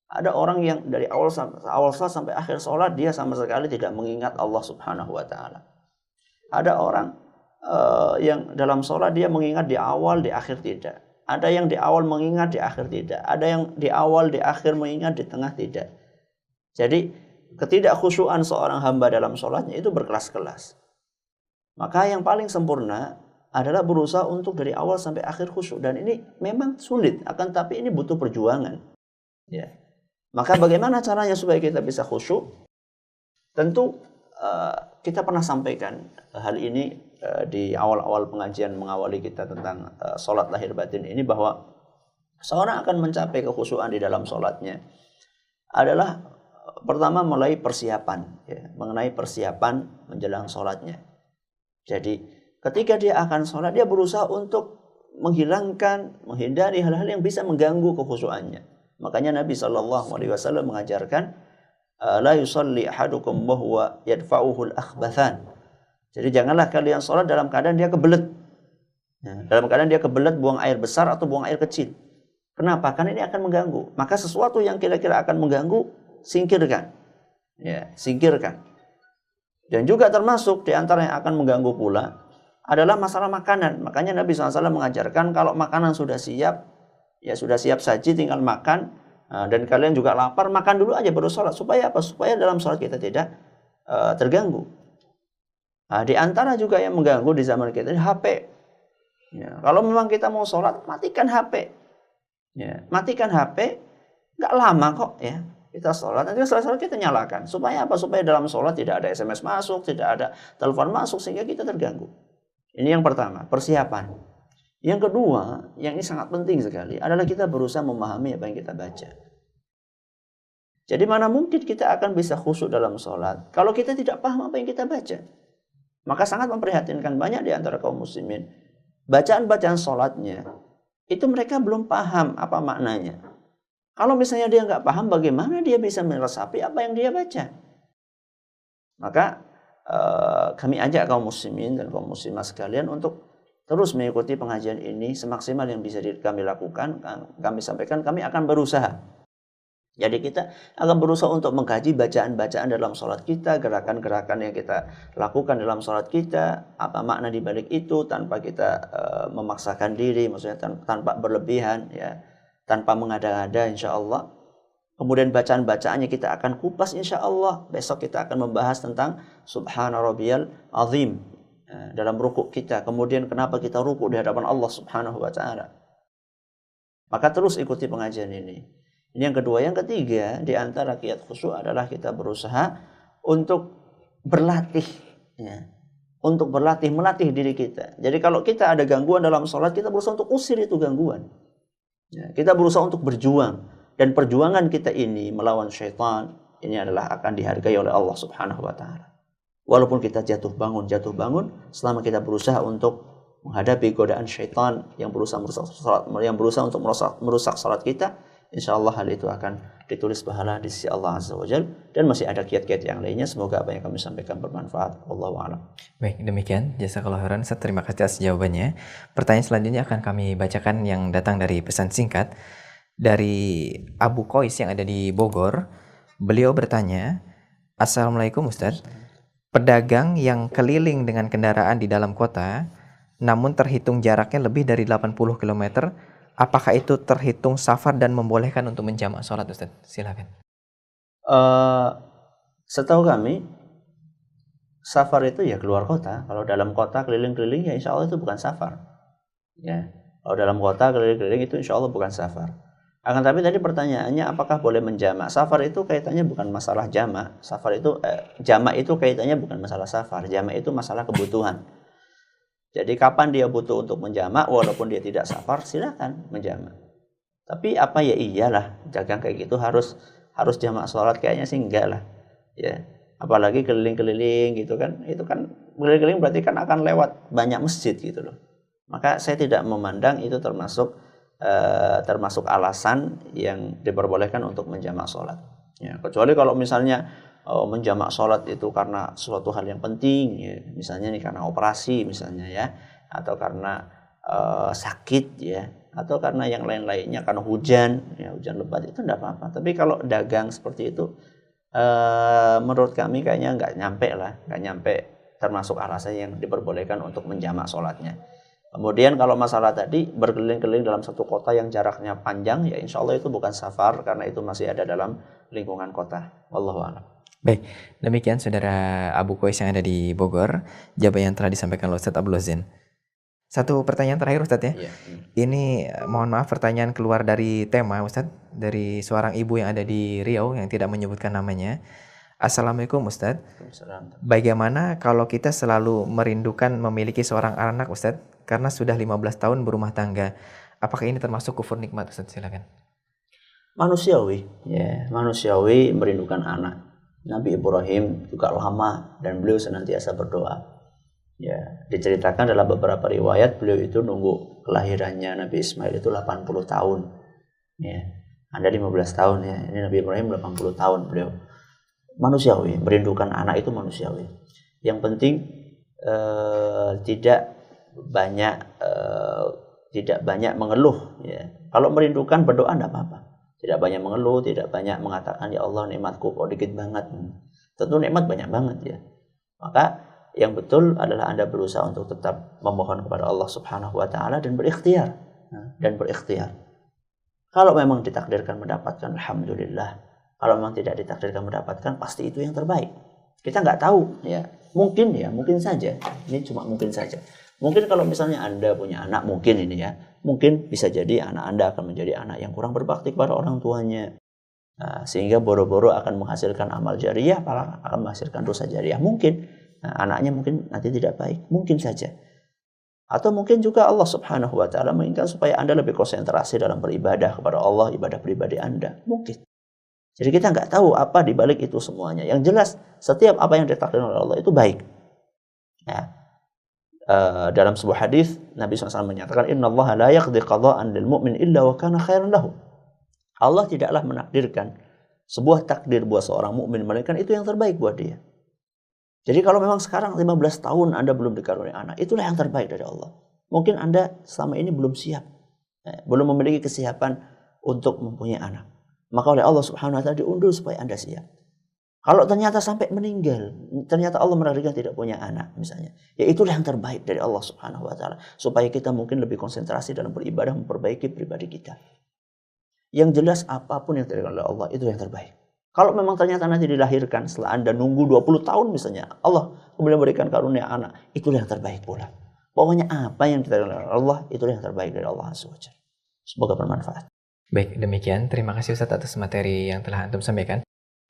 Ada orang yang dari awal sholat sampai akhir sholat dia sama sekali tidak mengingat Allah Subhanahu wa Ta'ala. Ada orang yang dalam sholat dia mengingat di awal, di akhir tidak. Ada yang di awal mengingat, di akhir tidak. Ada yang di awal, di akhir mengingat, di tengah tidak. Jadi ketidakkhusyuan seorang hamba dalam sholatnya itu berkelas-kelas. Maka yang paling sempurna adalah berusaha untuk dari awal sampai akhir khusyuk. Dan ini memang sulit, akan tapi ini butuh perjuangan. Ya. Maka bagaimana caranya supaya kita bisa khusyuk? Tentu kita pernah sampaikan hal ini di awal-awal pengajian mengawali kita tentang sholat lahir batin ini, bahwa seorang akan mencapai kekhusyuan di dalam sholatnya adalah pertama mulai persiapan, ya, mengenai persiapan menjelang sholatnya. Jadi ketika dia akan sholat, dia berusaha untuk menghindari hal-hal yang bisa mengganggu kekhusyuannya. Makanya Nabi SAW mengajarkan, la yusalli ahadukum wa huwa yadfa'uhul akhbathan. Jadi janganlah kalian sholat dalam keadaan dia kebelet. Ya, dalam keadaan dia kebelet buang air besar atau buang air kecil. Kenapa? Karena ini akan mengganggu. Maka sesuatu yang kira-kira akan mengganggu, singkirkan. Ya, singkirkan. Dan juga termasuk di antara yang akan mengganggu pula adalah masalah makanan. Makanya Nabi SAW mengajarkan kalau makanan sudah siap, ya sudah siap saji, tinggal makan. Dan kalian juga lapar, makan dulu aja baru sholat. Supaya apa? Supaya dalam sholat kita tidak terganggu. Nah, di antara juga yang mengganggu di zaman kita HP. Ya, kalau memang kita mau sholat, matikan HP. Ya, matikan HP, nggak lama kok ya. Kita sholat, nanti setelah sholat kita nyalakan. Supaya apa? Supaya dalam sholat tidak ada SMS masuk, tidak ada telepon masuk, sehingga kita terganggu. Ini yang pertama, persiapan. Yang kedua, yang ini sangat penting sekali, adalah kita berusaha memahami apa yang kita baca. Jadi mana mungkin kita akan bisa khusyuk dalam sholat kalau kita tidak paham apa yang kita baca. Maka sangat memprihatinkan banyak di antara kaum muslimin. Bacaan-bacaan sholatnya, itu mereka belum paham apa maknanya. Kalau misalnya dia nggak paham, bagaimana dia bisa meresapi apa yang dia baca? Maka kami ajak kaum muslimin dan kaum muslimah sekalian untuk terus mengikuti pengajian ini semaksimal yang bisa kami lakukan. Kami sampaikan, kami akan berusaha. Jadi kita akan berusaha untuk mengkaji bacaan-bacaan dalam sholat kita, gerakan-gerakan yang kita lakukan dalam sholat kita, apa makna di balik itu, tanpa kita memaksakan diri, maksudnya tanpa berlebihan, ya, tanpa mengada-ada, insya Allah. Kemudian bacaan-bacaannya kita akan kupas, insya Allah. Besok kita akan membahas tentang Subhana Rabbiyal Azim dalam rukuk kita. Kemudian kenapa kita rukuk di hadapan Allah Subhanahu wa Ta'ala. Maka terus ikuti pengajian ini. Ini yang kedua. Yang ketiga, di antara kiat khusyuk adalah kita berusaha untuk berlatih, ya. Untuk berlatih, melatih diri kita. Jadi kalau kita ada gangguan dalam sholat, kita berusaha untuk usir itu gangguan, ya. Kita berusaha untuk berjuang. Dan perjuangan kita ini melawan syaitan, ini adalah akan dihargai oleh Allah Subhanahu wa Ta'ala. Walaupun kita jatuh bangun, selama kita berusaha untuk menghadapi godaan syaitan yang berusaha untuk merusak salat kita, insya Allah hal itu akan ditulis pahala di sisi Allah Azza wa Jalla. Dan masih ada kiat-kiat yang lainnya. Semoga apa yang kami sampaikan bermanfaat. Wallahu a'lam. Baik, demikian jazakallahu khairan Ustaz. Terima kasih atas jawabannya. Pertanyaan selanjutnya akan kami bacakan yang datang dari pesan singkat dari Abu Qais yang ada di Bogor. Beliau bertanya, Assalamualaikum Ustaz. Pedagang yang keliling dengan kendaraan di dalam kota, namun terhitung jaraknya lebih dari 80 km, apakah itu terhitung safar dan membolehkan untuk menjamak sholat, Ustaz? Silakan. Setahu kami, safar itu ya keluar kota. Kalau dalam kota keliling-keliling, ya insya Allah itu bukan safar. Ya, kalau dalam kota keliling-keliling itu insya Allah bukan safar. Akan tapi tadi pertanyaannya, apakah boleh menjamak? Safar itu kaitannya bukan masalah jamak. Jamak itu kaitannya bukan masalah safar. Jamak itu masalah kebutuhan. Jadi kapan dia butuh untuk menjamak, walaupun dia tidak safar, silakan menjamak. Tapi apa ya iyalah, dagang kayak gitu harus jamak sholat, kayaknya sih enggak lah. Ya, apalagi keliling-keliling gitu kan. Itu kan keliling-keliling berarti kan akan lewat banyak masjid gitu loh. Maka saya tidak memandang itu termasuk alasan yang diperbolehkan untuk menjamak sholat. Ya, kecuali kalau misalnya menjamak sholat itu karena suatu hal yang penting, ya, misalnya nih karena operasi misalnya, ya, atau karena sakit, ya, atau karena yang lain-lainnya, karena hujan, ya, hujan lebat, itu tidak apa-apa. Tapi kalau dagang seperti itu, menurut kami kayaknya nggak nyampe termasuk alasan yang diperbolehkan untuk menjamak sholatnya. Kemudian kalau masalah tadi berkeliling-keliling dalam satu kota yang jaraknya panjang, ya insya Allah itu bukan safar karena itu masih ada dalam lingkungan kota. Wallahu a'lam. Baik, demikian saudara Abu Qais yang ada di Bogor, jawaban yang telah disampaikan oleh Ustaz Abdul Azin. Satu pertanyaan terakhir Ustaz ya. Yeah. Ini mohon maaf pertanyaan keluar dari tema Ustaz, dari seorang ibu yang ada di Riau yang tidak menyebutkan namanya. Assalamualaikum Ustaz. Bagaimana kalau kita selalu merindukan memiliki seorang anak Ustaz karena sudah 15 tahun berumah tangga? Apakah ini termasuk kufur nikmat Ustaz? Silakan. Manusiawi, ya, manusiawi merindukan anak. Nabi Ibrahim juga lama dan beliau senantiasa berdoa. Ya, diceritakan dalam beberapa riwayat beliau itu nunggu kelahirannya Nabi Ismail itu 80 tahun. Ya, Anda 15 tahun ya. Ini Nabi Ibrahim 80 tahun beliau. Manusiawi, merindukan anak itu manusiawi. Yang penting tidak banyak mengeluh, ya. Kalau merindukan berdoa tidak apa-apa. Tidak banyak mengeluh, tidak banyak mengatakan ya Allah nikmatku kok dikit banget. Tentu nikmat banyak banget ya. Maka yang betul adalah Anda berusaha untuk tetap memohon kepada Allah Subhanahu wa Ta'ala dan berikhtiar. Kalau memang ditakdirkan mendapatkan, alhamdulillah. Kalau memang tidak ditakdirkan mendapatkan, pasti itu yang terbaik. Kita nggak tahu, ya. Mungkin saja. Ini cuma mungkin saja. Mungkin kalau misalnya Anda punya anak, mungkin bisa jadi anak Anda akan menjadi anak yang kurang berbakti kepada orang tuanya. Nah, sehingga boro-boro akan menghasilkan amal jariah, malah akan menghasilkan dosa jariah. Mungkin, anaknya mungkin nanti tidak baik. Mungkin saja. Atau mungkin juga Allah Subhanahu wa taala menginginkan supaya Anda lebih konsentrasi dalam beribadah kepada Allah, ibadah pribadi Anda. Mungkin. Jadi kita nggak tahu apa di balik itu semuanya. Yang jelas setiap apa yang ditakdirkan oleh Allah itu baik. Ya. Dalam sebuah hadis Nabi SAW menyatakan innallaha la yaqdi qada'an lil mu'min illa wa kana khairan lahu. Allah tidaklah menakdirkan sebuah takdir buat seorang mukmin melainkan itu yang terbaik buat dia. Jadi kalau memang sekarang 15 tahun Anda belum dikaruniai anak, itulah yang terbaik dari Allah. Mungkin Anda selama ini belum siap, belum memiliki kesiapan untuk mempunyai anak. Maka oleh Allah Subhanahu wa taala diundur supaya Anda siap. Kalau ternyata sampai meninggal, ternyata Allah menakdirkan tidak punya anak misalnya, ya itulah yang terbaik dari Allah Subhanahu wa taala supaya kita mungkin lebih konsentrasi dalam beribadah, memperbaiki pribadi kita. Yang jelas apapun yang ditakdirkan oleh Allah itu yang terbaik. Kalau memang ternyata nanti dilahirkan setelah Anda nunggu 20 tahun misalnya, Allah kemudian berikan karunia anak, itulah yang terbaik pula. Pokoknya apa yang ditakdirkan oleh Allah, itulah yang terbaik dari Allah Azza wa Jalla. Semoga bermanfaat. Baik, demikian. Terima kasih Ustaz atas materi yang telah Antum sampaikan.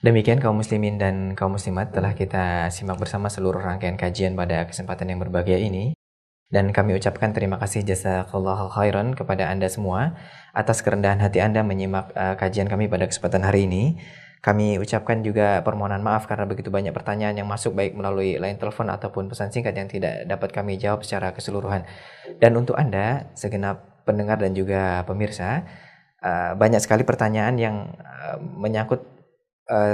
Demikian kaum muslimin dan kaum muslimat telah kita simak bersama seluruh rangkaian kajian pada kesempatan yang berbahagia ini. Dan kami ucapkan terima kasih jazakallahu khairan kepada Anda semua atas kerendahan hati Anda menyimak kajian kami pada kesempatan hari ini. Kami ucapkan juga permohonan maaf karena begitu banyak pertanyaan yang masuk baik melalui line telepon ataupun pesan singkat yang tidak dapat kami jawab secara keseluruhan. Dan untuk Anda, segenap pendengar dan juga pemirsa, banyak sekali pertanyaan yang menyangkut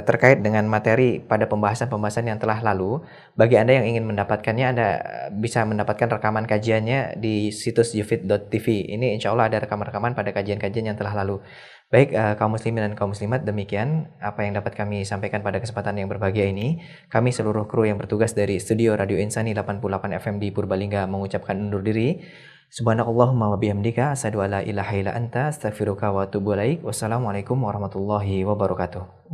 terkait dengan materi pada pembahasan-pembahasan yang telah lalu. Bagi Anda yang ingin mendapatkannya, Anda bisa mendapatkan rekaman kajiannya di situs yufid.tv. Ini insya Allah ada rekaman-rekaman pada kajian-kajian yang telah lalu. Baik kaum muslimin dan kaum muslimat, demikian apa yang dapat kami sampaikan pada kesempatan yang berbahagia ini. Kami seluruh kru yang bertugas dari studio Radio Insani 88 FM di Purbalingga mengucapkan undur diri. Subhanakallahumma wa bihamdika asyhadu alla ilaha illa anta astaghfiruka wa atubu ilaik. Wassalamualaikum warahmatullahi wabarakatuh.